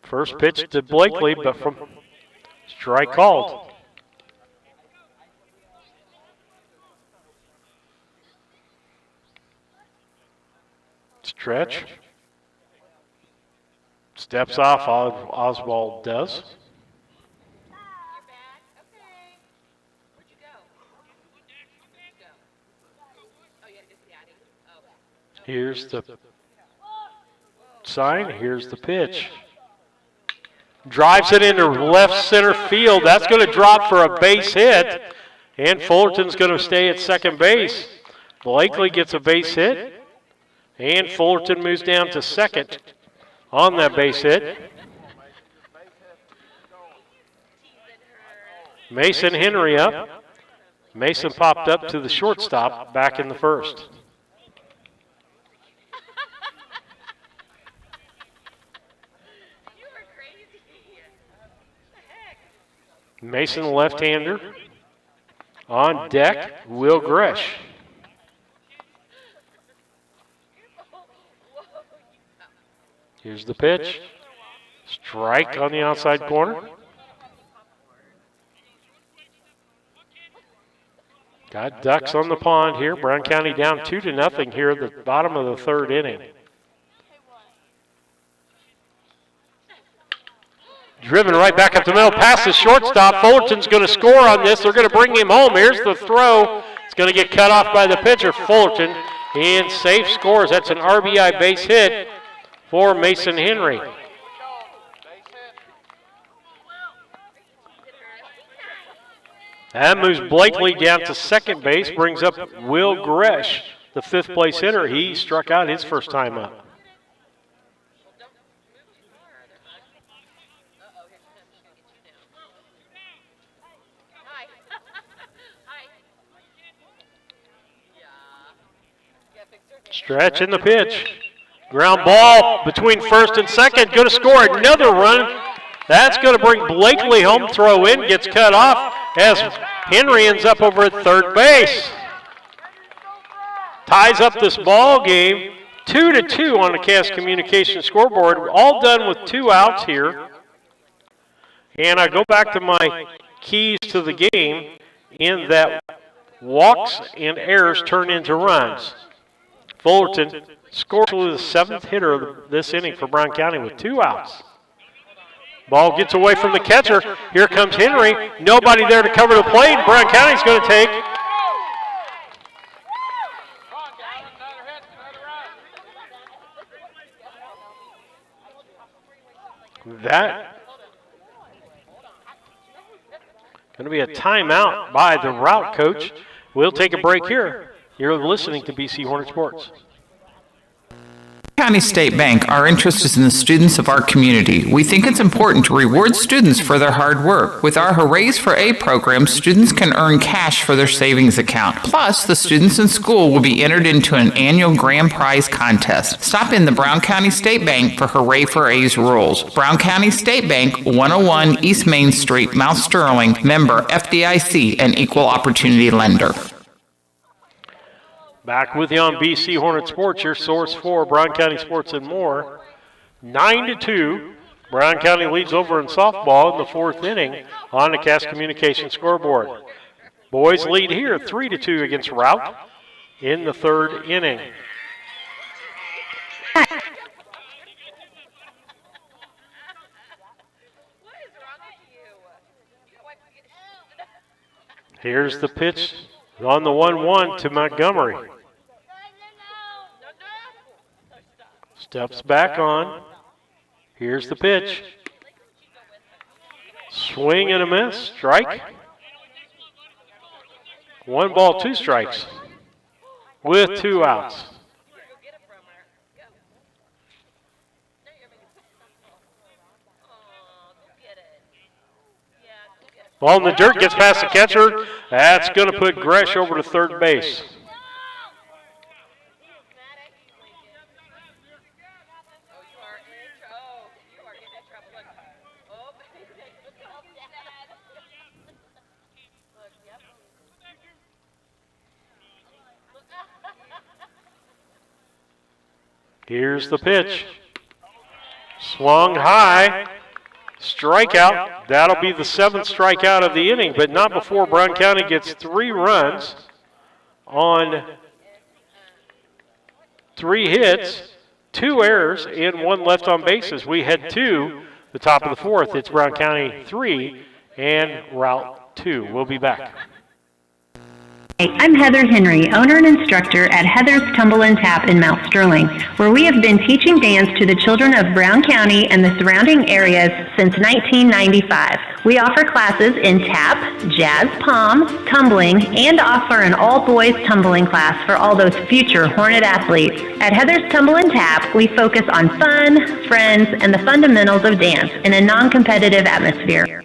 First pitch to Blakely, but from strike called. Stretch. Steps off, Oswald does. Here's the sign, here's the pitch. Drives it into left center field. That's going to drop for a base hit. And Fullerton's going to stay at second base. Blakely gets a base hit. And Fullerton moves down to second on that base hit. Mason Henry up. Mason popped up to the shortstop back in the first. Mason, left-hander. On deck, Will Gresh. Here's the pitch. Strike on the outside corner. Got ducks on the pond here. Brown County down 2-0 here at the bottom of the third inning. Driven right back up the middle, past the shortstop. Fullerton's going to score on this. They're going to bring him home. Here's the throw. It's going to get cut off by the pitcher, Fullerton, and safe scores. That's an RBI base hit for Mason Henry. That moves Blakely down to second base, brings up Will Gresh, the fifth place hitter. He struck out his first time up. Stretch in the pitch. Ground ball between first and second. Going to score another run. That's going to bring Blakely home. Throw in, gets cut off as Henry ends up over at third base. Ties up this ball game. 2-2 on the Cass Communications scoreboard. All done with 2 outs here. And I go back to my keys to the game in that walks and errors turn into runs. Fullerton scores the 7th hitter of this inning for Brown County with 2 outs. Ball gets away from the catcher. Here comes Henry. Nobody there to cover the plate. Brown County's going to take that. Going to be a timeout by the Routt coach. We'll take a break here. You're listening to BC Hornet Sports. County State Bank, our interest is in the students of our community. We think it's important to reward students for their hard work. With our Hoorays for A program, students can earn cash for their savings account. Plus, the students in school will be entered into an annual grand prize contest. Stop in the Brown County State Bank for Hooray for A's rules. Brown County State Bank, 101 East Main Street, Mount Sterling, member FDIC, and equal opportunity lender. Back with you on BC Hornet Sports, your source for Brown County sports and more. 9-2, Brown County leads over in softball in the 4th inning on the Cass Communications scoreboard. Boys lead here 3-2 against Routt in the 3rd inning. Here's the pitch on the 1-1 to Montgomery. Steps back on. Here's the pitch. Swing and a miss. Strike. 1 ball, 2 strikes with 2 outs. Ball in the dirt, gets past the catcher. That's going to put Gresh over to third base. Here's the pitch. Swung high. Strikeout. That'll be the 7th strikeout of the inning, but not before Brown County gets 3 runs on 3 hits, 2 errors, and 1 left on bases. We head to the top of the 4th. It's Brown County 3 and Routt 2. We'll be back. Hey, I'm Heather Henry, owner and instructor at Heather's Tumble and Tap in Mount Sterling, where we have been teaching dance to the children of Brown County and the surrounding areas since 1995. We offer classes in tap, jazz palm, tumbling, and offer an all-boys tumbling class for all those future Hornet athletes. At Heather's Tumble and Tap, we focus on fun, friends, and the fundamentals of dance in a non-competitive atmosphere.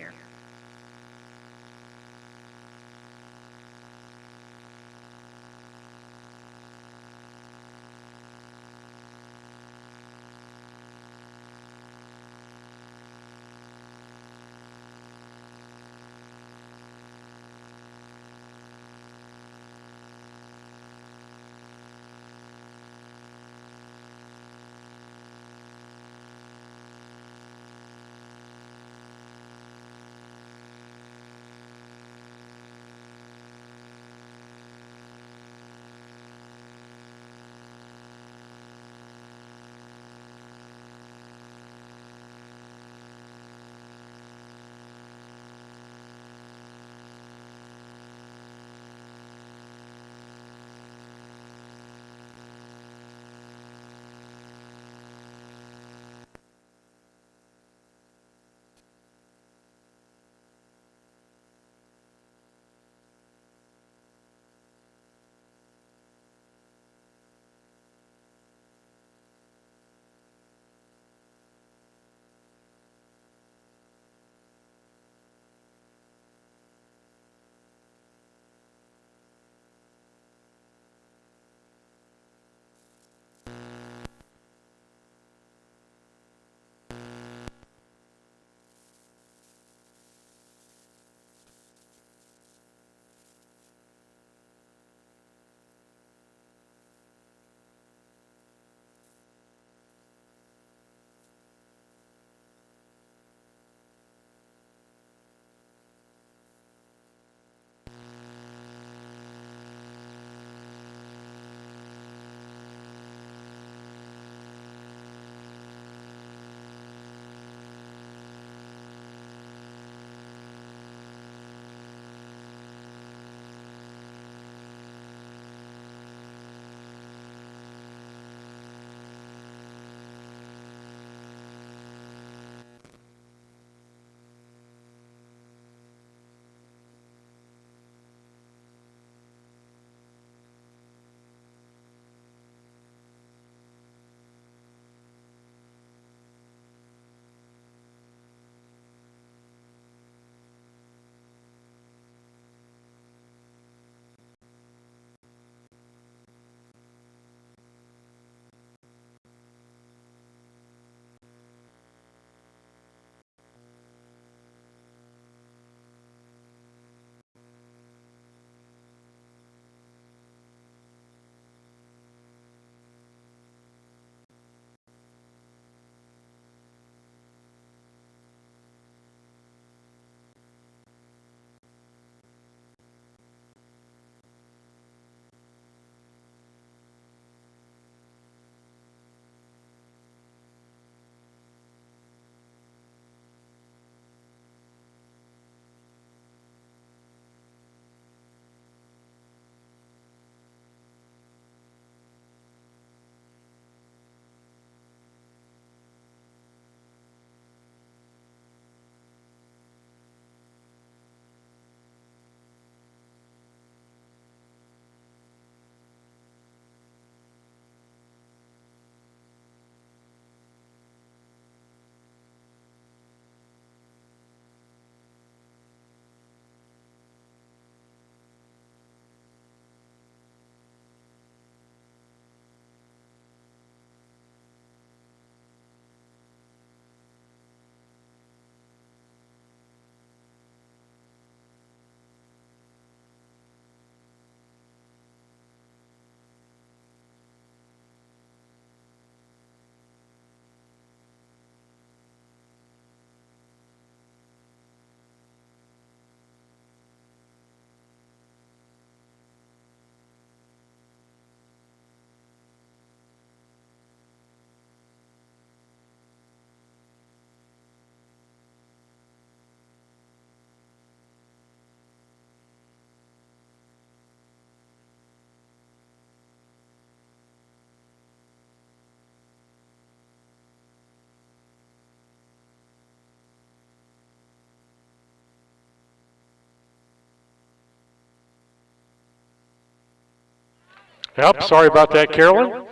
Yep, sorry about that, Carolyn.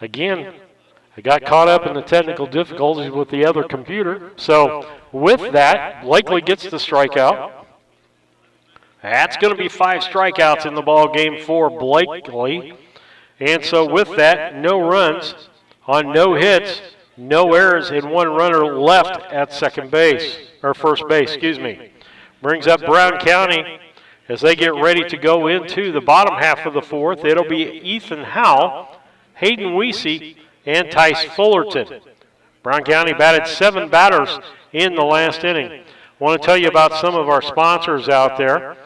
Again, I got caught up in the technical difficulties with the other computer. So with that, Blakely gets the strikeout. That's going to be 5 strikeouts in the ball game for Blakely. And so with that, no runs on no hits, no errors, and 1 runner left at second base, or first base, excuse me. Brings up Brown County as they get ready to go into the bottom half of the 4th. It'll be Ethan Howell, Hayden Weesey, and Tice Fullerton. Brown County batted 7 batters in the last inning. Want to tell you about some of our sponsors out there.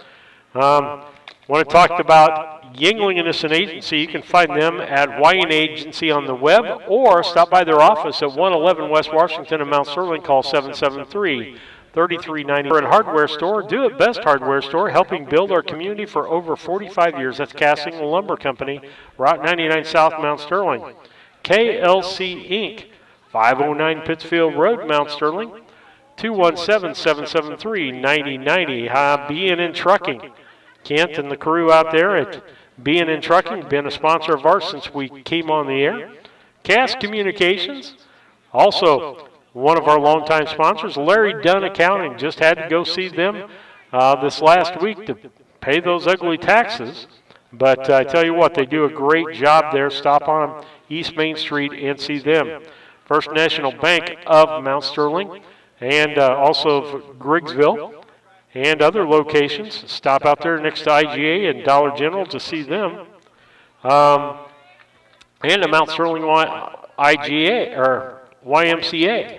Want to talk about Yingling Innocent Agency. You can find them at YN Agency on the web or stop by their office at 111 West Washington in Mount Sterling. Call 773-3390. And hardware store, Do It Best Hardware Store, helping build our community for over 45 years. That's Casting Lumber Company, Route 99 South, Mount Sterling. KLC Inc., 509 Pittsfield Road, Mount Sterling. 217-773-9090. B&N Trucking. Kent and the crew out there at B&N Trucking, been a sponsor of ours since we came on the air. Cass Communications, also one of our longtime sponsors. Larry Dunn Accounting, just had to go see them this last week to pay those ugly taxes. But I tell you what, they do a great job there. Stop on East Main Street and see them. First National Bank of Mount Sterling and also of Griggsville. And other locations. Stop out there next to IGA and Dollar General to see them. And the Mount Sterling IGA, or YMCA.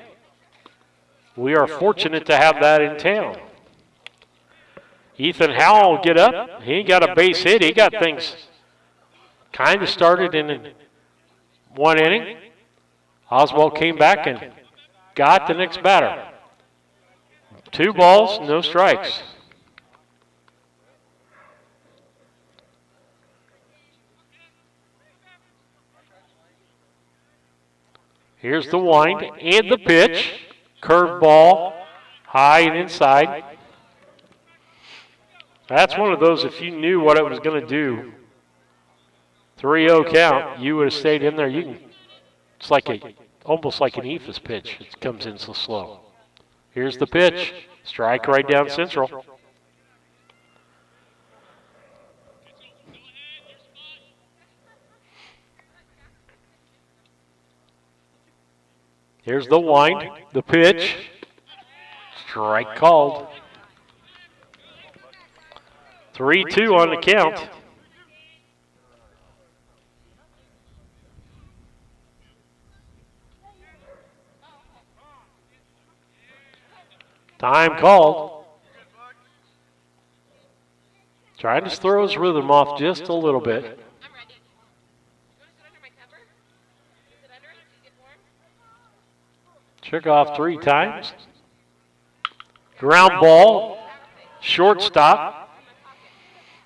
We are fortunate to have that in town. Ethan Howell will get up. He got a base hit. He got things kind of started in 1 inning. Oswald came back and got the next batter. 2 balls, no strikes. Here's the wind and the pitch. Curve ball, high and inside. That's one of those, if you knew what it was going to do, 3-0 count, you would have stayed in there. It's like almost like an Ephus pitch. It comes in so slow. Here's the pitch. Strike right down central. Here's the wind, the pitch. Strike called. 3-2 on the count. Time called. Trying to throw his rhythm off just a little bit. Shook off 3 times. Ground ball. Shortstop.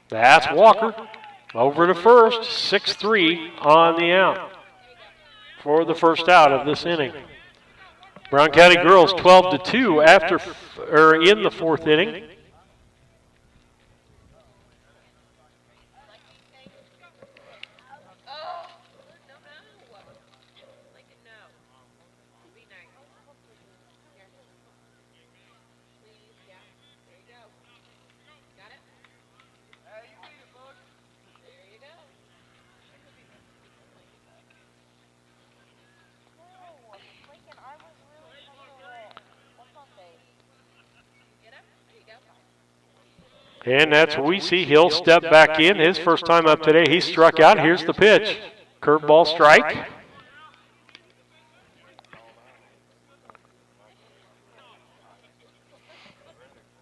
That's Walker. Over to first. 6-3 on the out for the first out of this inning. Brown County girls 12-2 after in the 4th inning. And that's Weesey. He'll step back in. His first time up today. He struck out. Here's the pitch. Curveball strike.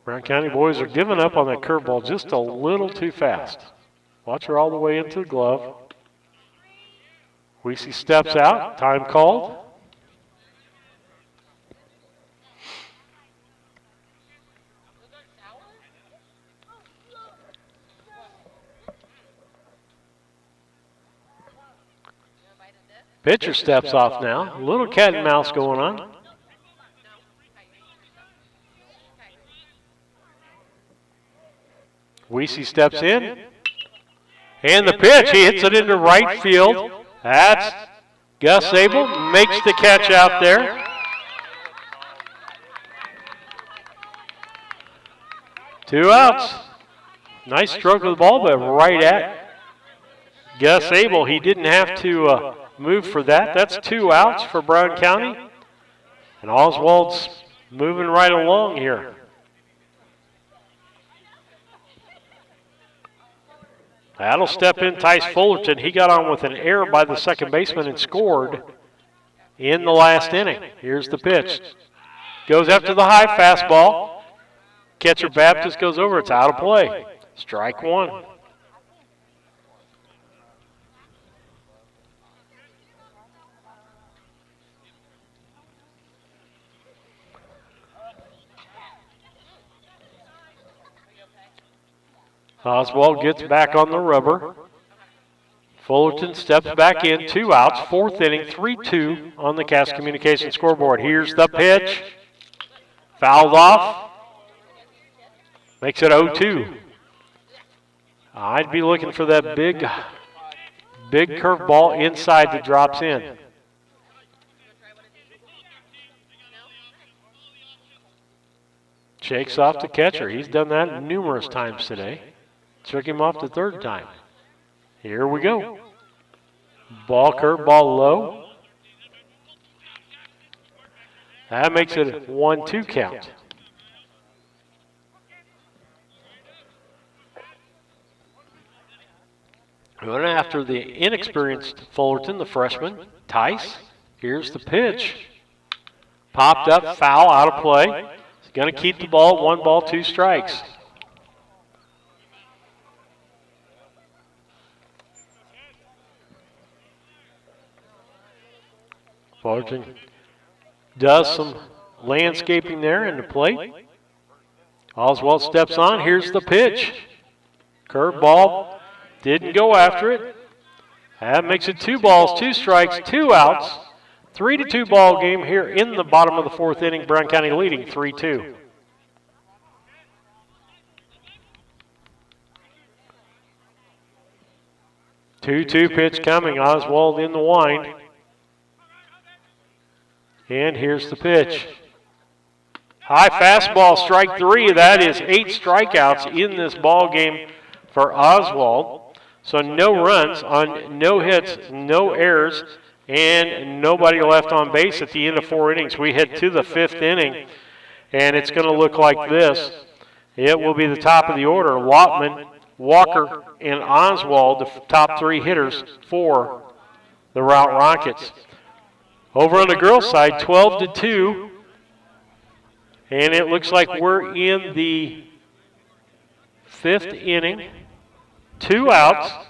Brown County boys are giving up on that curveball just a little too fast. Watch her all the way into the glove. Weesey steps out. Time called. Pitcher steps off now. A little cat and mouse going on. Weesey steps in. And the pitch, he hits it into right field. That's Gus Abel, makes the catch out there. Two outs. Nice stroke of the ball, but right at Gus Abel. He didn't have to move for that. That's 2 outs for Brown County. And Oswald's moving right along here. That'll step in Tice Fullerton. He got on with an error by the second baseman and scored in the last inning. Here's the pitch. Goes after the high fastball. Catcher Baptist goes over. It's out of play. Strike one. Oswald gets back on the rubber. Fullerton steps back in, 2 outs, 4th inning, 3-2 on the Cass Communication scoreboard. Here's the pitch. Fouled off. Makes it 0-2. I'd be looking for that big curveball inside that drops in. Shakes off the catcher. He's done that numerous times today. Took him off the 3rd time. Here we go. Ball curveball low. That makes it a 1-2 count. Going after the inexperienced Fullerton, the freshman, Tice. Here's the pitch. Popped up, foul, out of play. He's going to keep the ball, 1 ball, 2 strikes. Fullerton does some landscaping there in the plate. Oswald steps on. Here's the pitch. Curveball. Didn't go after it. That makes it 2 balls, 2 strikes, 2 outs. 3-2 ball game here in the bottom of the 4th inning. Brown County leading 3-2. Two pitch coming. Oswald in the wind. And here's the pitch. High fastball, strike 3. That is 8 strikeouts in this ball game for Oswald. So no runs on no hits, no errors, and nobody left on base at the end of 4 innings. We head to the 5th inning, and it's going to look like this. It will be the top of the order. Lottman, Walker, and Oswald, the top 3 hitters for the Routt Rockets. Over on the girls' side, 12-2, and it looks like we're in the 5th inning. 2 outs.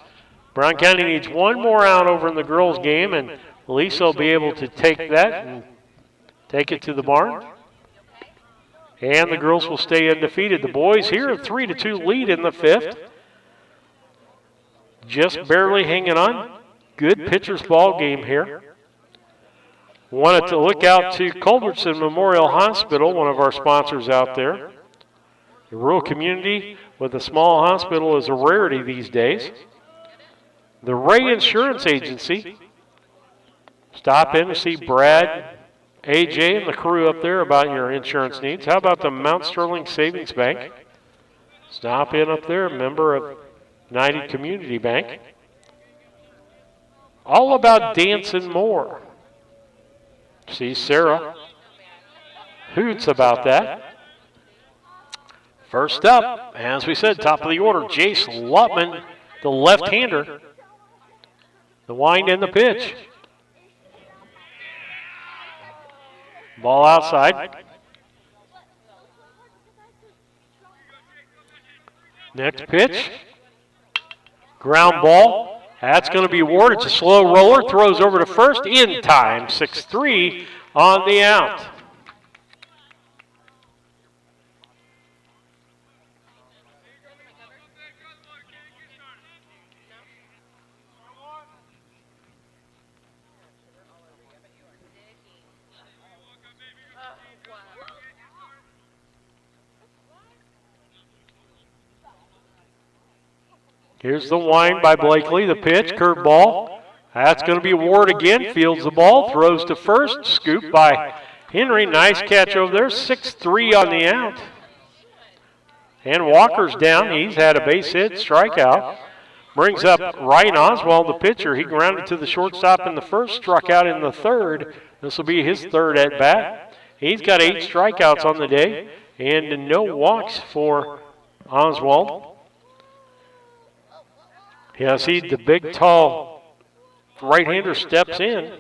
Brown County needs 1 more out over in the girls' game, and Lisa will be able to take that and take it to the barn. And the girls will stay undefeated. The boys here have 3-2 lead in the 5th. Just barely hanging on. Good pitcher's ball game here. Wanted to look out to Culbertson Memorial Hospital, one of our sponsors out there. The rural community with a small hospital is a rarity these days. The Ray Insurance Agency. Stop in to see Brad, AJ, and the crew up there about your insurance needs. How about the Mount Sterling Savings Bank? Stop in up there, a member of United Community Bank. All about dance and more. See Sarah hoots about that. First up, as we said, top of the order, Jace Lottman, the left-hander. The wind and the pitch. Ball outside. Next pitch. Ground ball. That's going to be awarded. It's a slow roller. Throws over to first in time. 6-3 on the out. Here's the wind by Blakely. The pitch, curve ball. That's going to be Ward again. Fields the ball, throws to first. Scoop by Henry. Nice catch over there. 6-3 on the out. And Walker's down. He's had a base hit, strikeout. Brings up Ryan Oswald, the pitcher. He grounded to the shortstop in the first, struck out in the third. This will be his third at bat. He's got 8 strikeouts on the day and no walks for Oswald. Yeah, see the big, tall right-hander steps in.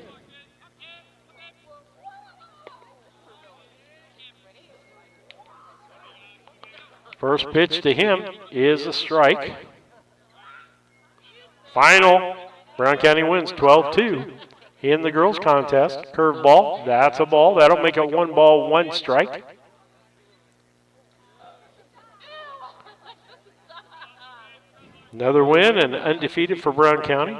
First pitch to him is a strike. Final, Brown County wins 12-2 in the girls' contest. Curve ball, that's a ball. That'll make it 1 ball, 1 strike. Another win and undefeated for Brown County.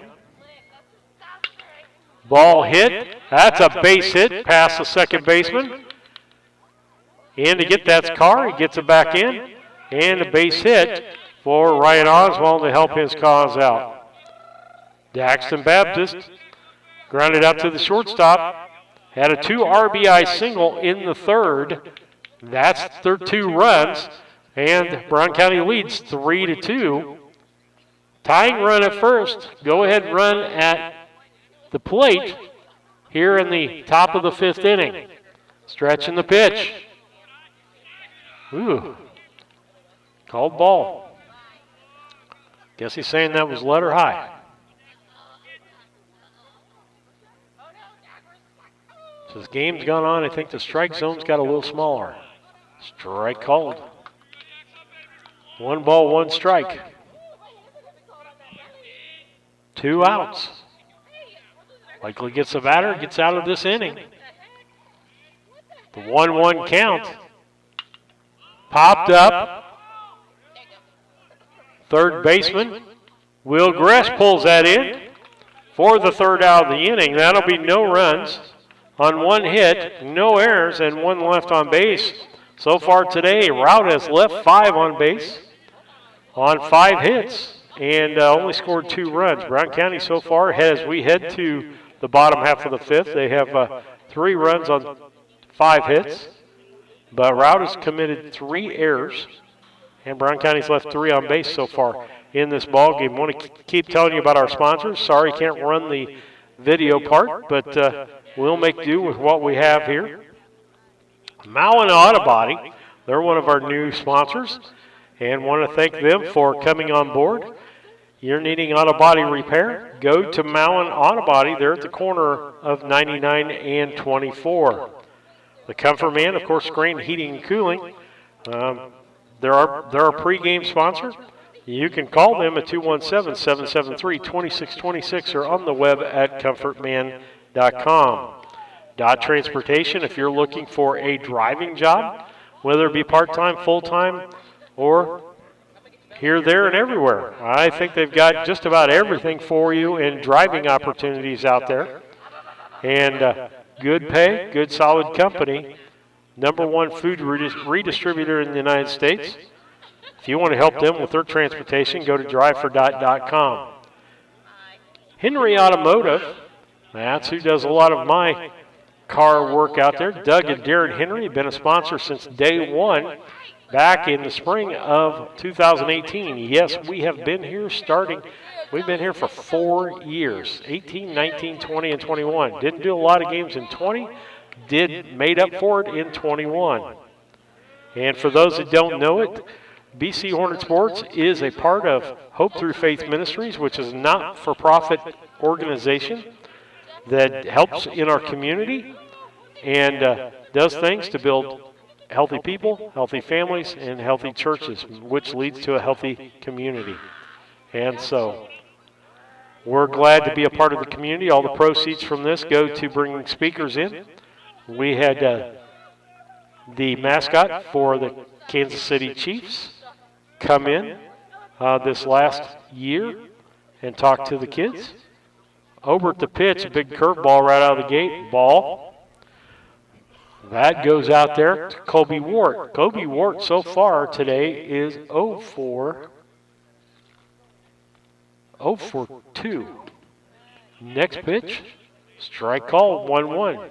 Ball hit. That's a base hit past the second baseman. And to get that Carr, he gets it back in. And a base hit for Ryan Oswald to help his cause out. Daxton Baptist grounded out to the shortstop. Had a 2 RBI single in the third. That's 2 runs. And Brown County leads 3-2. Tying run at first. Go ahead run at the plate here in the top of the 5th inning. Stretching the pitch. Ooh. Called ball. Guess he's saying that was letter high. So as game's gone on, I think the strike zone's got a little smaller. Strike called. 1 ball, 1 strike. 2 outs. Likely gets the batter, gets out of this inning. The 1-1 count. Popped up. Third baseman, Will Gresh pulls that in for the 3rd out of the inning. That'll be no runs on 1 hit, no errors, and 1 left on base. So far today, Routt has left 5 on base on 5 hits and only scored 2 runs. Brown County so far, as we head to the bottom half of the 5th, they have 3 runs on 5 hits, but Routt has committed 3 errors. And Brown County's left 3 on base so far in this ball game. Want to keep telling you about our sponsors. Sorry, can't run the video part, but we'll make do with what we have here. Mowen Auto Body, they're one of our new sponsors, and want to thank them for coming on board. You're needing auto body repair? Go to Mowen Auto Body. They're at the corner of 99 and 24. The Comfort Man, of course, Screen Heating and Cooling. They're our pregame sponsor. You can call them at 217-773-2626 or on the web at comfortman.com. Dot Transportation, if you're looking for a driving job, whether it be part-time, full-time, or here, there, and everywhere. I think they've got just about everything for you in driving opportunities out there. And good pay, good solid company. #1 food redistributor in the United States. If you want to help them with their transportation, go to drivefor.com. Henry Automotive, that's who does a lot of my car work out there. Doug and Darren Henry have been a sponsor since day 1 back in the spring of 2018. Yes, we have been here we've been here for 4 years, 18, 19, 20, and 21. Didn't do a lot of games in 20. Made up for it in 21. And for those that don't know it, BC Hornet Sports is a part of Hope Through Faith Ministries, which is a not-for-profit organization that helps in our community and does things to build healthy people, healthy families, and healthy churches, which leads to a healthy community. And so we're glad to be a part of the community. All the proceeds from this go to bringing speakers in. We had the mascot for the Kansas City Chiefs come in this last year and talk to the kids. Over at the pitch, a big curveball right out of the gate. Ball. That goes out there to Kobe Wart. Kobe Wart so far today is 0 for 0 for 2. Next pitch, strike call, 1-1.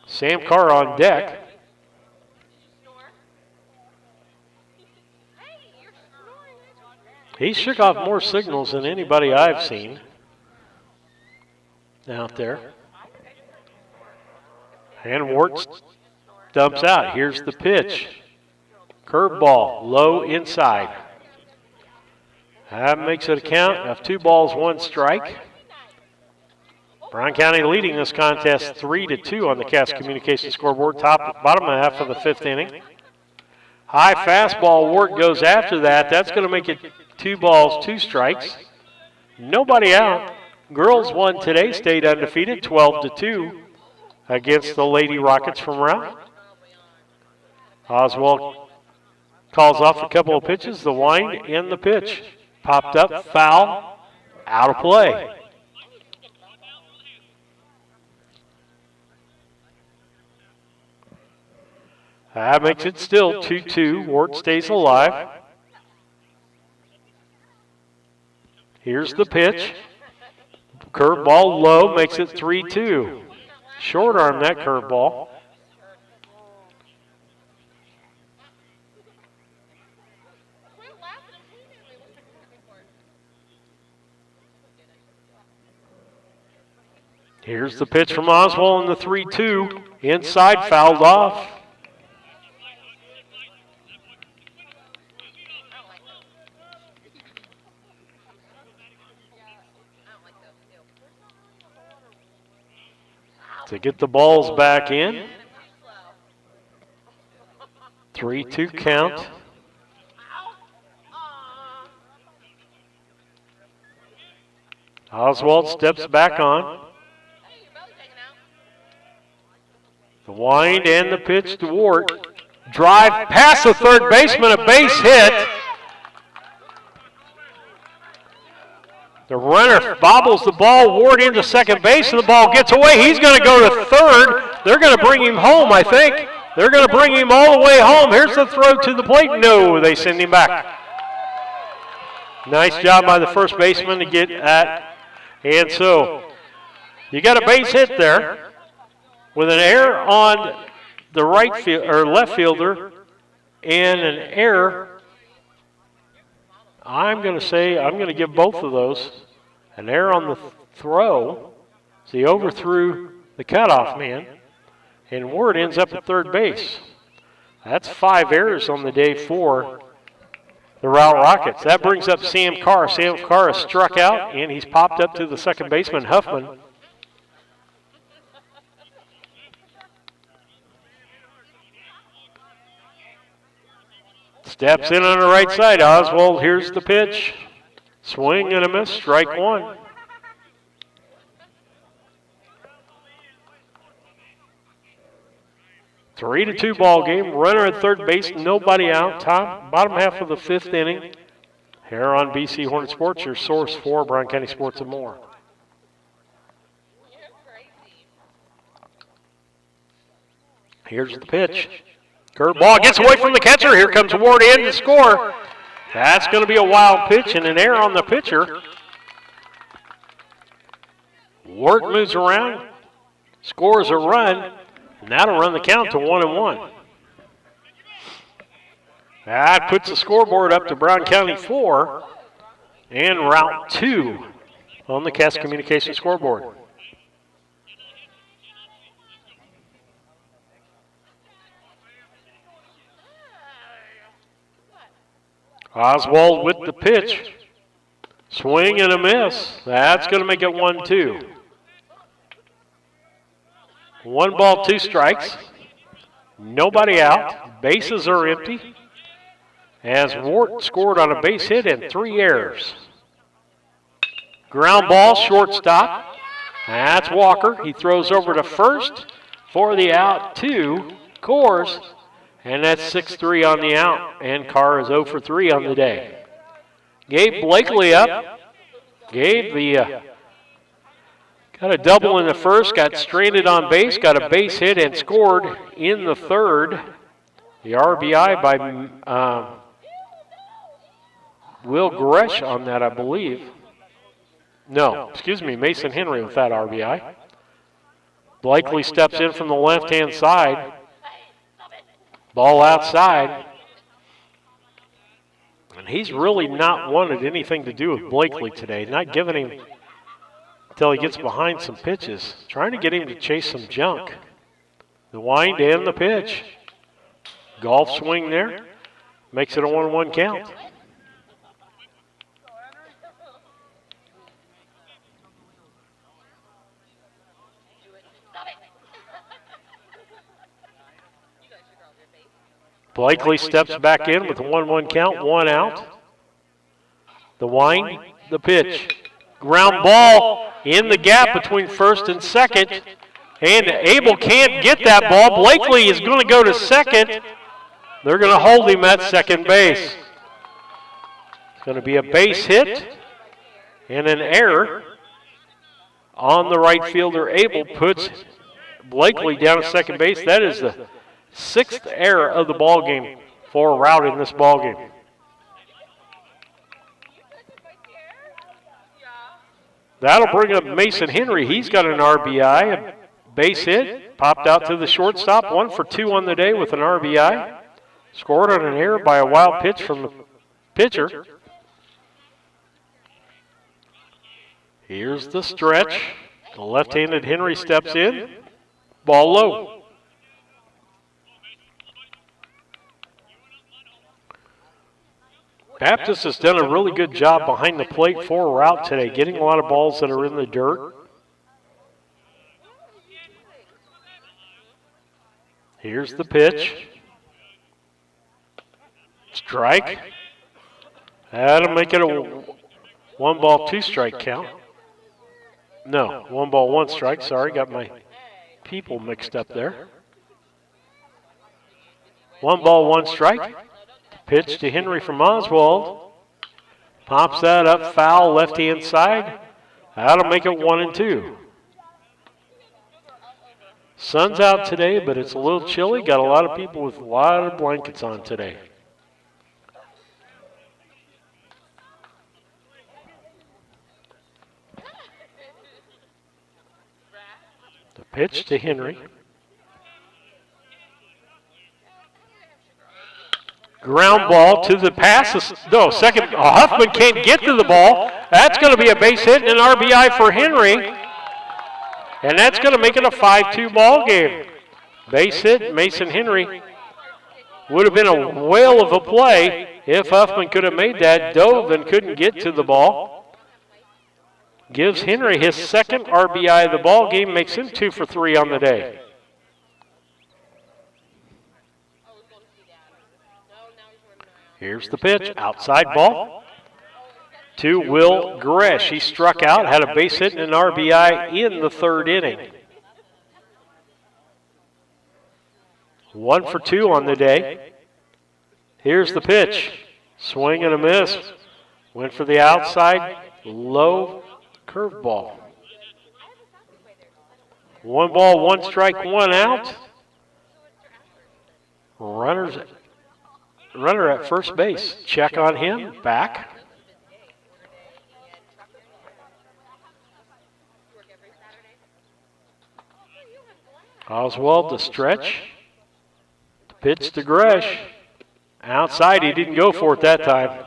Sam Carr on deck. He shook off more signals than anybody I've seen out there. And Routt dumps out. Here's the pitch. Curveball, low inside. That makes it a count of 2 balls, 1 strike. Brown County leading this contest 3-2 on the Cass Communications scoreboard, bottom half of the 5th inning. High fastball, Routt goes after that. That's going to make it 2 balls, 2 strikes. Nobody out. Girls won today, stayed undefeated, 12-2 against the Lady Rockets from Routt. Oswald calls off a couple of pitches, the wind and the pitch. Popped up, foul, out of play. That makes it still 2-2. Routt stays alive. Here's the pitch. Curveball low makes it 3-2. Short arm that curveball. Here's the pitch from Oswald in the 3-2. Inside, fouled off. To get the balls back in. 3-2 count. Oswald steps back on. The wind and the pitch to Routt. Drive past the third baseman, a base hit. The runner bobbles the ball. Routt into second base, and the ball gets away. He's going to go to third. They're going to bring him home, I think. They're going to bring him all the way home. Here's the throw to the plate. No, they send him back. Nice job by the first baseman to get at. And so you got a base hit there with an error on the right field or left fielder and an error. I'm going to give both of those an error on the throw. So he overthrew the cutoff man, and Routt ends up at third base. That's 5 errors on the day for the Routt Rockets. That brings up Sam Carr. Sam Carr is struck out, and he's popped up to the second baseman, Huffman. Steps in on the right side. Oswald, here's the pitch. Swing and a miss, strike 1. Three to 2 ball game. Runner at third base, nobody out. Bottom half of the 5th inning. Here on BC Hornet Sports, your source for Brown County sports and more. Here's the pitch. Curveball gets away from the catcher. Here comes Routt in to score. That's going to be a wild pitch and an error on the pitcher. Routt moves around, scores a run, and that'll run the count to 1-1. That puts the scoreboard up to Brown County 4 and Routt 2 on the Cass Communications scoreboard. Oswald with the pitch. Swing and a miss. That's going to make it 1-2. 1 ball, 2 strikes. Nobody out. Bases are empty. As Routt scored on a base hit and 3 errors. Ground ball, shortstop. That's Walker. He throws over to first for the out. 2. Scores. And that's 6-3 on the out. And Carr is 0 for 3 on the day. Gabe Blakely up. Gabe, got a double in the first, got stranded on base, got a base hit, and scored in the third. The RBI by Will Gresh on that, I believe. No, excuse me, Mason Henry with that RBI. Blakely steps in from the left-hand side. Ball outside. And he's really not wanted anything to do with Blakely today. Not giving him until he gets behind some pitches. Trying to get him to chase some junk. The wind and the pitch. Golf swing there. Makes it a 1-1 count. Blakely steps back in with a 1-1 count, 1 out. The wind, the pitch. Ground ball in the gap between first and second. And Abel can't get that ball. Blakely is going to go to second. They're going to hold him at second base. It's going to be a base hit and an error on the right fielder. Abel puts Blakely down at second base. That is the 6th error of the ball game for Routt in this ball game. That'll bring up Mason Henry. He's got an RBI, a base hit, popped out to the shortstop. 1 for 2 on the day with an RBI. Scored on an error by a wild pitch from the pitcher. Here's the stretch. The left-handed Henry steps in. Ball low. Baptist has done a really good job behind the plate for Routt today, getting a lot of balls that are in the dirt. Here's the pitch. Strike. That'll make it a 1-ball, 2-strike count. No, 1-ball, 1 strike. Sorry, got my people mixed up there. 1-ball, 1 strike. Pitch to Henry from Oswald. Pops that up, foul, left-hand side. That'll make it 1-2. Sun's out today, but it's a little chilly. Got a lot of people with a lot of blankets on today. The pitch to Henry. Ground ball to the pass. No, second. Huffman can't get to the ball. That's going to be a base hit and an RBI for Henry. And that's going to make it a 5-2 ball game. Base hit, Mason Henry. Would have been a whale of a play if Huffman could have made that. Dove and couldn't get to the ball. Gives Henry his 2nd RBI of the ball game. Makes him 2 for 3 on the day. Here's the pitch, outside ball to Will Gresh. He struck out, had a base hit and an RBI in the 3rd inning. 1 for 2 on the day. Here's the pitch, swing and a miss. Went for the outside, low curveball. 1 ball, 1 strike, 1 out. Runner at first base. Check on him. Back. Oswald, the stretch. Pitch to Gresh. Outside, he didn't go for it that time.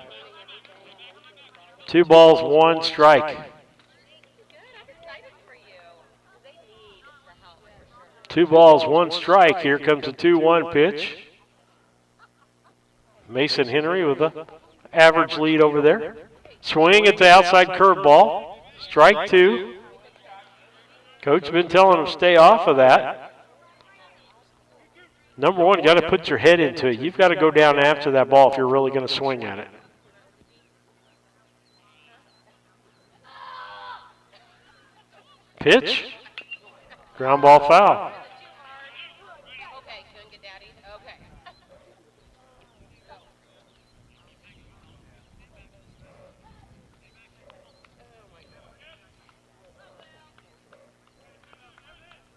2 balls, 1 strike. 2 balls, 1 strike. Here comes a 2-1 pitch. Mason Henry with an average lead over there. Swing at the outside curveball. Strike 2. Coach been telling him stay off of that. Number 1, you got to put your head into it. You've got to go down after that ball if you're really going to swing at it. Pitch. Ground ball foul.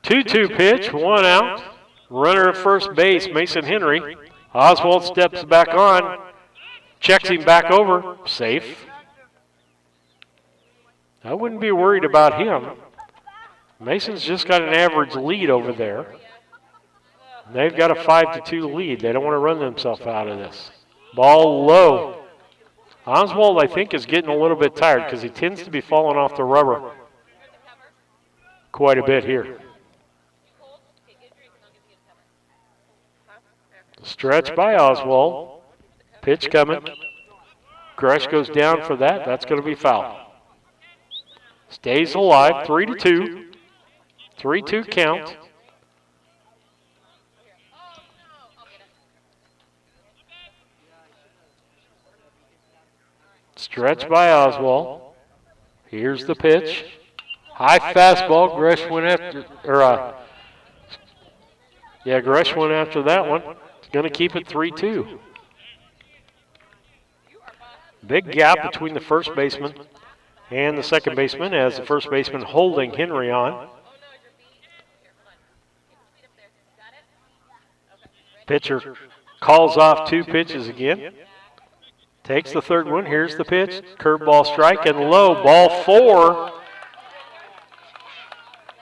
2-2 pitch, 1 out. Runner at first base, Mason Henry. Oswald steps back on. Checks him back over. Safe. I wouldn't be worried about him. Mason's just got an average lead over there. They've got a 5-2 lead. They don't want to run themselves out of this. Ball low. Oswald, I think, is getting a little bit tired because he tends to be falling off the rubber quite a bit here. Stretch by Oswald. Pitch coming. Gresh goes down for that. That's going to be foul. Stays alive. 3-2. 3-2 count. Stretch by Oswald. Here's the pitch. High fastball. Gresh went after, Gresh went after that one. It's going to keep it 3-2. Big gap between the first baseman and the second baseman as the first baseman holding Henry on. Pitcher calls off 2 pitches again. Takes the third one. Here's the pitch. Curveball strike and low. Ball 4.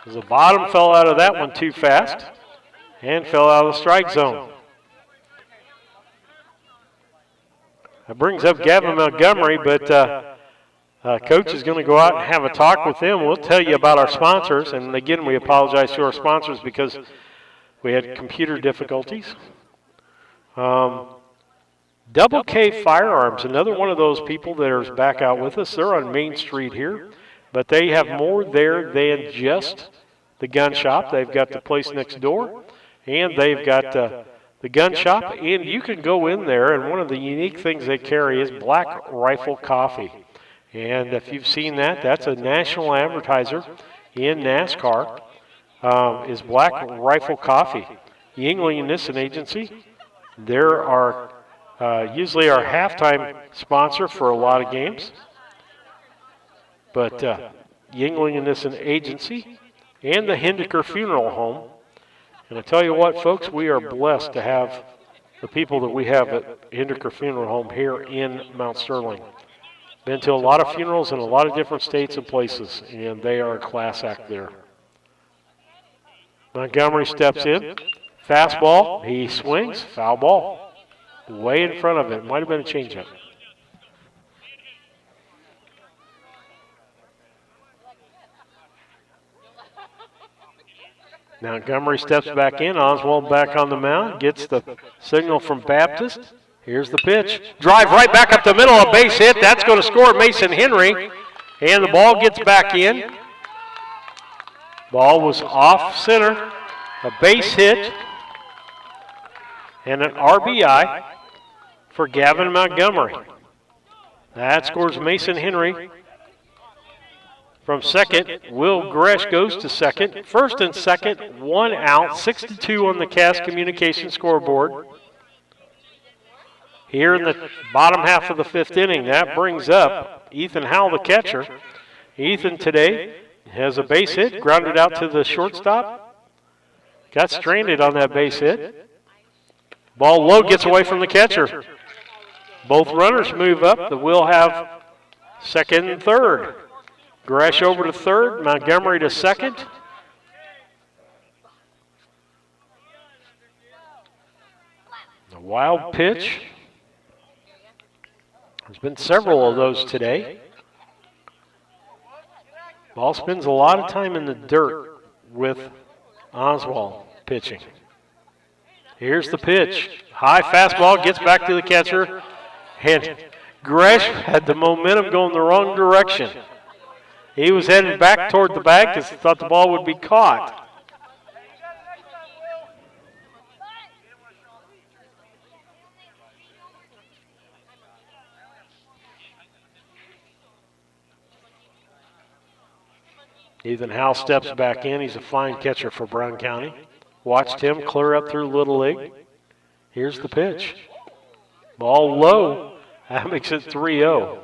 The bottom fell out of that one too fast and fell out of the strike zone. That brings up Gavin Montgomery, but Coach is going to go out and have a talk with them. We'll tell you about our sponsors. And again, we apologize to our sponsors because we had computer difficulties. Double K Firearms, another one of those people that is back out with us. They're on Main Street here, but they have more there than just the gun shop. They've got the place next door, and they've got the gun shop, and you can go in there, and one of the unique things they carry is Black Rifle Coffee. And if you've seen that, that's a national advertiser in NASCAR, is Black Rifle Coffee. Yingling and Nissen Agency, there are usually our halftime sponsor for a lot of games. But Yingling and Nissen Agency and the Hindeker Funeral Home. And I tell you what, folks, we are blessed to have the people that we have at Hindeker Funeral Home here in Mount Sterling. Been to a lot of funerals in a lot of different states and places, and they are a class act there. Montgomery steps in. Fastball. He swings. Foul ball. Way in front of it. Might have been a changeup. Montgomery steps back in. Oswald back on the mound. Gets the signal from Baptist. Here's the pitch. Drive right back up the middle. A base hit. That's going to score Mason Henry. And the ball gets back in. Ball was off center. A base hit. And an RBI for Gavin Montgomery. That scores Mason Henry. From second, Will Gresh goes to second. First and second, 1 out, 6-2 on the Cass Communication scoreboard. Here in the bottom half of the 5th inning, that brings up Ethan Howell, the catcher. Ethan today has a base hit, grounded out to the shortstop. Got stranded on that base hit. Ball low, gets away from the catcher. Both runners move up. We'll have second and third. Gresh over to third, Montgomery to second. A wild pitch. There's been several of those today. Ball spends a lot of time in the dirt with Oswald pitching. Here's the pitch. High fastball, gets back to the catcher. And Gresh had the momentum going the wrong direction. He was headed back toward the bag because he thought the ball would be caught. Ethan Howell steps back in. He's a fine catcher for Brown County. Watched him clear up through Little League. Here's the pitch. Ball low. That makes it 3-0.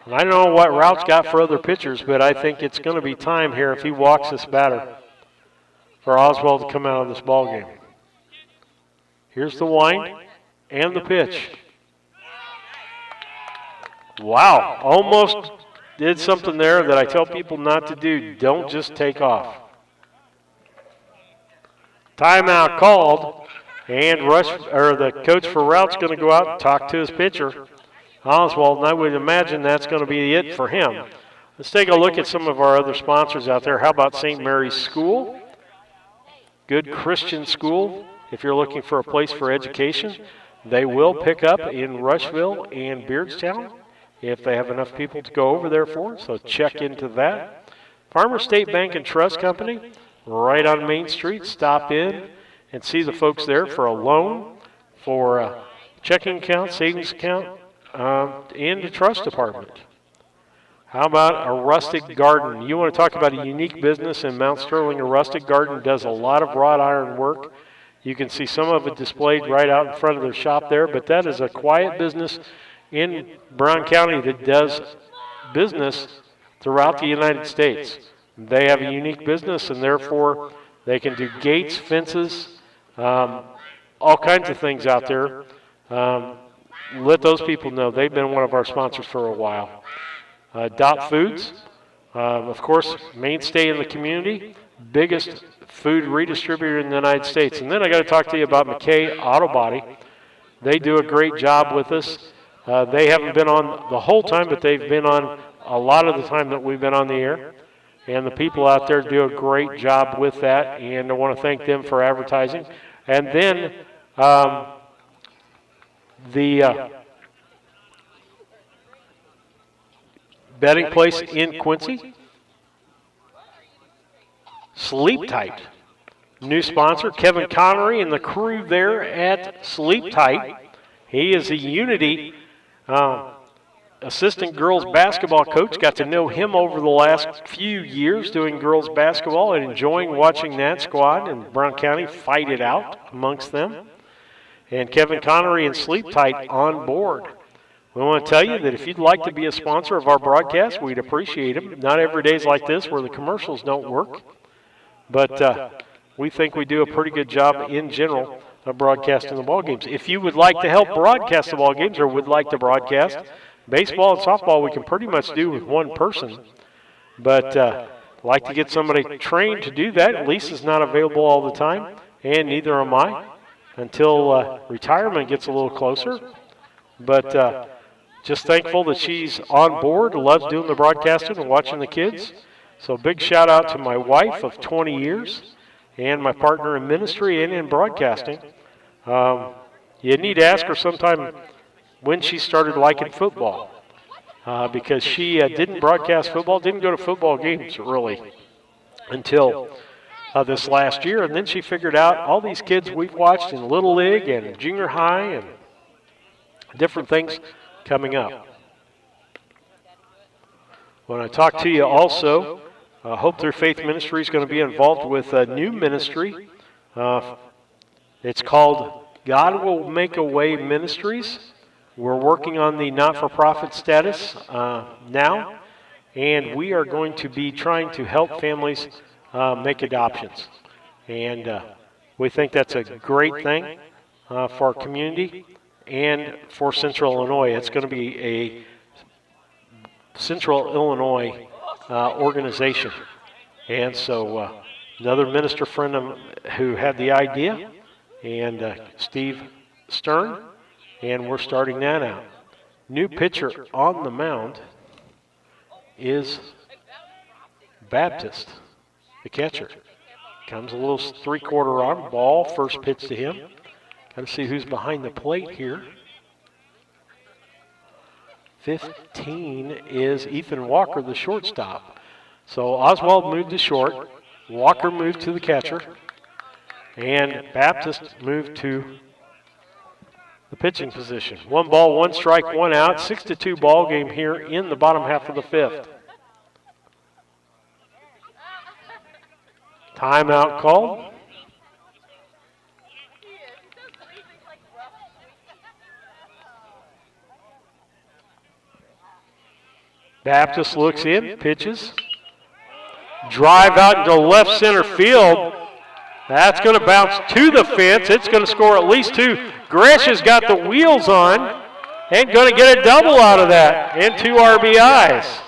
And I don't know what Routt's got for other pitchers, but I think it's going to be time here if he walks this batter for Oswald to come out of this ball game. Here's the wind and the pitch. Wow, almost did something there that I tell people not to do. Don't just take off. Timeout called, and the coach for Rout's going to go out and talk to his pitcher, Oswald, and I would imagine that's going to be it for him. Let's take a look at some of our other sponsors out there. How about St. Mary's School? Good Christian school. If you're looking for a place for education, they will pick up in Rushville and Beardstown if they have enough people to go over there for, so check into that. Farmer State Bank and Trust Company, right on Main Street. Stop in and see the folks there for a loan, for a checking account, savings account, and the trust department. How about a rustic garden? You want to talk about a unique business in Mount Sterling. A rustic garden does a lot of wrought iron work. You can see some of it displayed right out in front of their shop there, but that is a quiet business in Brown County that does business throughout the United States. They have a unique business, and therefore they can do gates, fences, all kinds of things out there. Let those people know. They've been one of our sponsors for a while. Dot Foods, of course, mainstay in the community, biggest food redistributor in the United States. And then I got to talk to you about McKay Auto Body. They do a great job with us. They haven't been on the whole time, but they've been on a lot of the time that we've been on the air. And the people out there do a great job with that, and I want to thank them for advertising. And then the betting place in Quincy, Sleep Tight. New sponsor, Kevin Connery and the crew there at Sleep Tight. He is a Unity assistant girls basketball coach. Got to know him over the last few years doing girls basketball and enjoying watching that squad in Brown County fight it out amongst them. And Kevin Connery and Sleep Tight on board. We want to tell you that if you'd like to be a sponsor of our broadcast, we'd appreciate them. Not every day's like this where the commercials don't work. But we think we do a pretty good job in general of broadcasting the ball games. If you would like to help broadcast the ball games or would like to broadcast, baseball and softball we can pretty much do with one person. But like to get somebody trained to do that. Lisa's not available all the time, and neither am I until retirement gets a little closer. But just thankful that she's on board, loves doing the broadcasting and watching the kids. So big shout out to my wife of 20 years and my partner in ministry and in broadcasting. You need to ask her sometime when she started liking football, because she didn't broadcast football, didn't go to football games really until this last year. And then she figured out all these kids we've watched in Little League and junior high and different things coming up. When I talk to you also, Hope Through Faith Ministry is going to be involved with a new ministry. It's called God Will Make a Way Ministries. We're working on the not-for-profit status now, and we are going to be trying to help families make adoptions. And we think that's a great thing for our community and for Central Illinois. It's going to be a Central Illinois organization. And so another minister friend who had the idea, and Steve Stern, and we're starting that out. New pitcher on the mound is Baptist, the catcher. Comes a little three-quarter arm ball, first pitch to him. Got to see who's behind the plate here. 15 is Ethan Walker, the shortstop. So Oswald moved to short. Walker moved to the catcher. And Baptist moved to the pitching position. 1 ball, 1 strike, 1 out. 6-2 ball game here in the bottom half of the 5th. Timeout called. Baptist looks in, pitches. Drive out into left center field. That's going to bounce to the fence. It's going to score at least 2. Gresh has got the wheels on, And going to get a double out of that and 2 RBIs.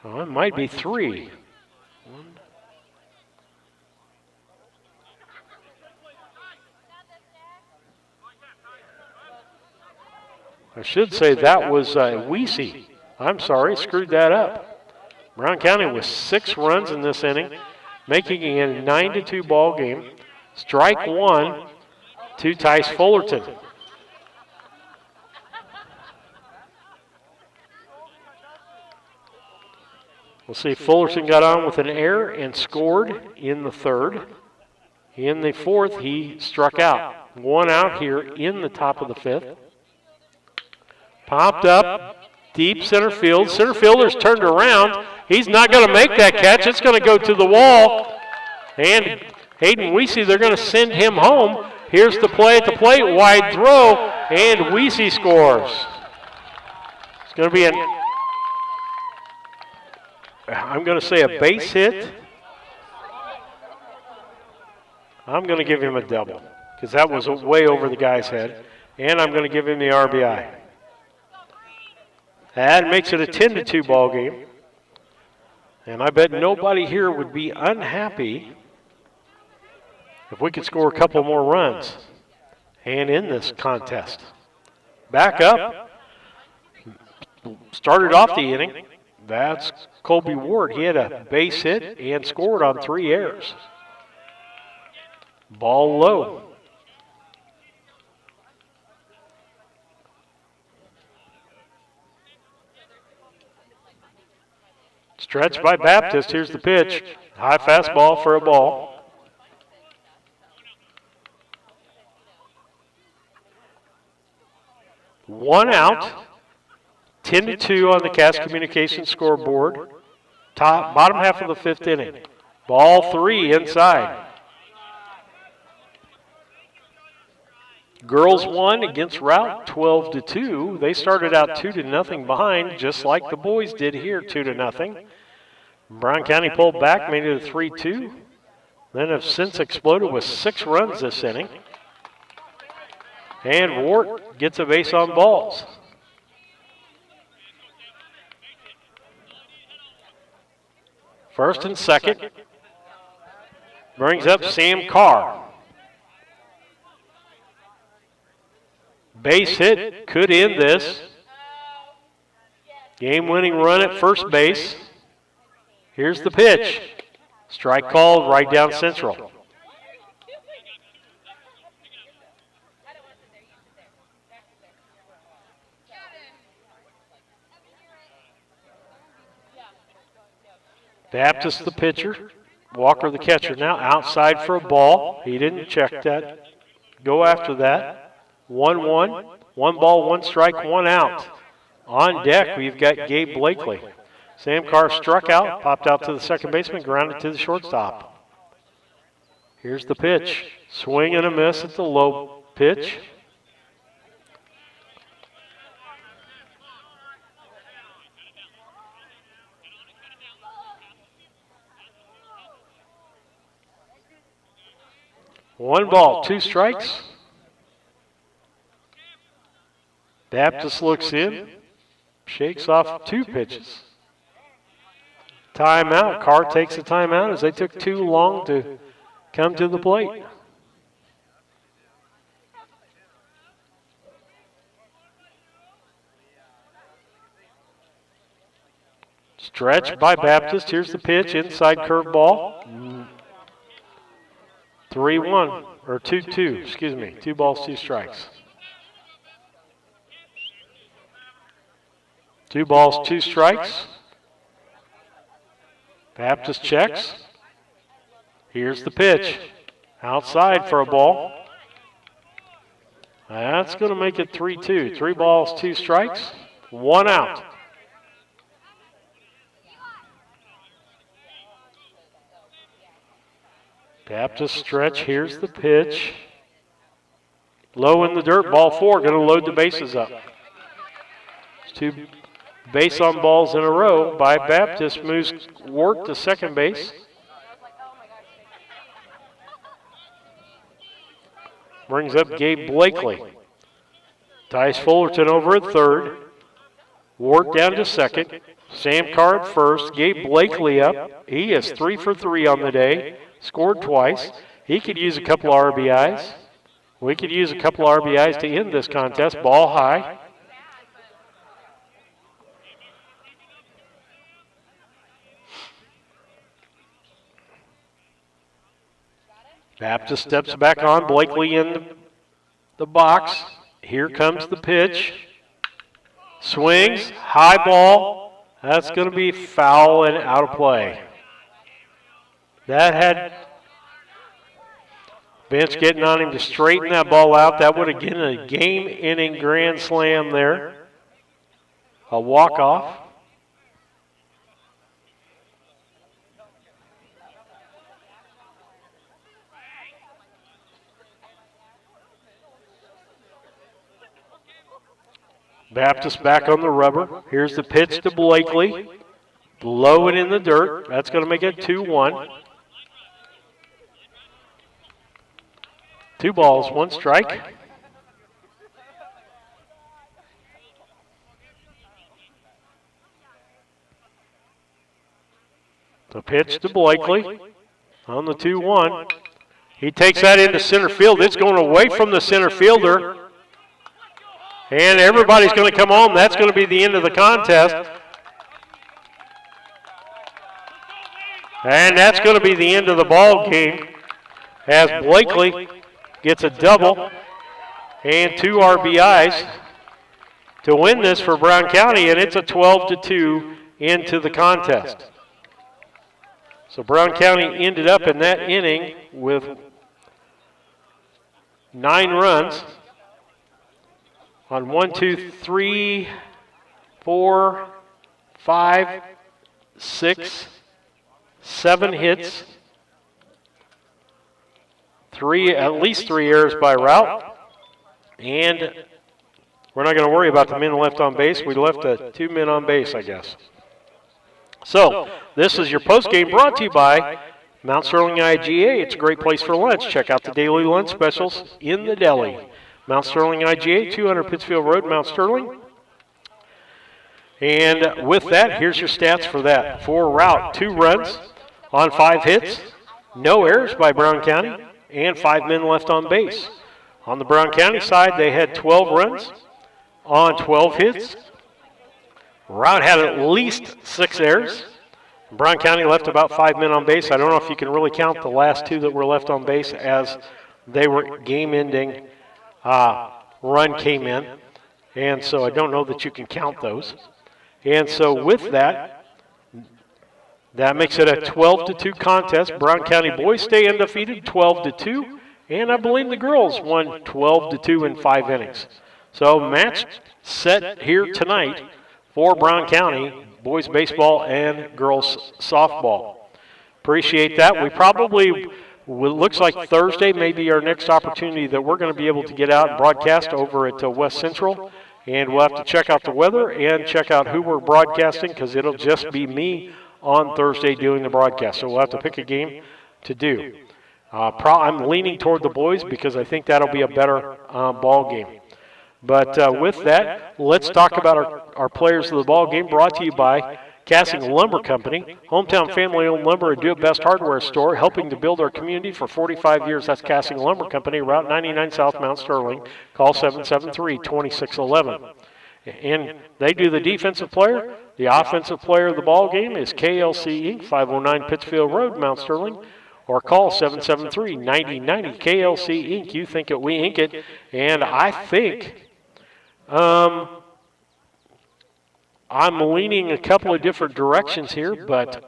Well, it might be 3. I should say that was Weesey. I'm sorry, screwed that up. Brown County with 6 runs in this inning, making it a 9-2 ball game. Strike 1 to Tice Fullerton. We'll see, Fullerton got on with an error and scored in the 3rd. In the 4th, he struck out. 1 out here in the top of the 5th. Popped up, deep center field. Center fielder's turned around. He's not going to make that catch. It's going to go to the wall. And Hayden Weesey, they're going to send him home. Here's the play at the plate, wide throw, and Weesey scores. It's going to be I'm going to say a base hit. I'm going to give him a double because that was way over the guy's head. And I'm going to give him the RBI. That makes it a 10-2 ball game. And I bet nobody here would be unhappy if we could score a couple more runs and in this contest. Back up. Started off the inning. That's Colby Ward. He had a base hit and scored on 3 errors. Ball low. Stretch by Baptist. Here's the pitch. High fastball for a ball. One out. 10-2 on the Cass Communications scoreboard. Bottom half of the 5th inning. Ball 3 inside. Girls won against Routt 12-2. They started out 2-0 behind, just like the boys did here, 2-0. Brown County pulled back, made it a 3-2. Then have since exploded with 6 runs this inning. And Routt gets a base on balls. First and second. Brings up Sam Carr. Base hit could end this. Game-winning run at first base. Here's the pitch. Strike called right down central. Baptist the pitcher. Walker the catcher. Now outside for a ball. He didn't check that. Go after that. 1-1. 1 ball, 1 strike, 1 out. On deck, we've got Gabe Blakely. Sam Carr struck out, popped out to the second baseman, grounded to the shortstop. Here's the pitch. Swing and a miss at the low pitch. One ball, 2 strikes. Baptist looks in, shakes off 2 pitches. Timeout. Carr takes a timeout as they took too long to come to the plate. Stretch by Baptist. Here's the pitch. Inside curveball. 3-1, or 2-2, excuse me. 2 balls, 2 strikes. 2 balls, 2 strikes. Baptist checks. Here's the pitch. Outside for a ball. That's going to make it 3-2. 3 balls, 2 strikes. 1 out. Baptist stretch. Here's the pitch. Low in the dirt. Ball 4. Going to load the bases up. Two base on balls in a row by Baptist. Moves Routt to second base. Brings up Gabe Blakely. Ties Fullerton over at third. Routt down to second. Sam Carr at first. Gabe Blakely up. He is 3 for 3 on the day. Scored twice. He could use a couple of RBIs. We could use a couple of RBIs to end this contest. Ball high. Baptist steps back on. Blakely in the box. Here comes the pitch. Swings. High ball. That's going to be foul and out of play. That had bench getting on him to straighten that ball out. That would have given a game-inning grand slam there. A walk-off. Baptist back on the rubber. Here's the pitch to Blakely. Low and in the dirt. That's going to make it 2-1. 2 balls, 1 strike. The pitch to Blakely on the 2-1. He takes that into center field. It's going away from the center fielder. And everybody's going to come home. That's going to be the end of the contest. And that's going to be the end of the ball game as Blakely gets a double and 2 RBIs to win this for Brown County, and it's a 12-2 into the contest. So Brown County ended up in that inning with 9 runs on 1, 2, 3, 4, 5, 6, 7 hits, at least 3 errors by Routt, and we're not going to worry about the men left on base. We left 2 men on base, I guess. So this is your postgame brought to you by Mount Sterling IGA. It's a great place for lunch. Check out the daily lunch specials in the deli. Mount Sterling IGA, 200 Pittsfield Road, Mount Sterling. And with that, here's your stats for that. For Routt, 2 runs on 5 hits, no errors by Brown County, and 5 men left on base. On the Brown County side, they had 12 runs on 12 hits. Routt had at least 6 errors. Brown County left about 5 men on base. I don't know if you can really count the last 2 that were left on base as they were game-ending. Run came in, and so I don't know that you can count those. And so with that, that makes it a 12-2 contest. Brown County boys stay undefeated, 12-2, and I believe the girls won 12-2 in 5 innings. So match set here tonight for Brown County, boys baseball and girls softball. Appreciate that. We probably... Well, it looks like Thursday may be our next opportunity that we're going to be able to get out and broadcast over at West Central. And we'll have to check out the weather and check out who we're broadcasting because it'll just be me on Thursday doing the broadcast. So we'll have to pick a game to do. I'm leaning toward the boys because I think that'll be a better ball game. But with that, let's talk about our players of the ball game brought to you by Cassing Lumber Company, hometown family-owned lumber and do-it-best hardware store, helping to build our community for 45 years. That's Cassing Lumber Company, Route 99 South, Mount Sterling. Call 773-2611. And they do the defensive player. The offensive player of the ball game is KLC Inc., 509 Pittsfield Road, Mount Sterling. Or call 773-9090 KLC Inc. You think it, we ink it. And I think... I'm leaning a couple of different directions here, but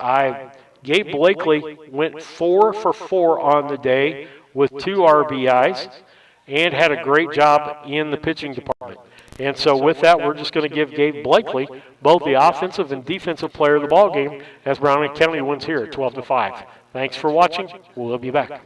Gabe Blakely went 4 for 4 on the day with 2 RBIs and had a great job in the pitching department. And so with that, we're just going to give Gabe Blakely both the offensive and defensive player of the ball game as Brown County wins here at 12-5. Thanks for watching. We'll be back.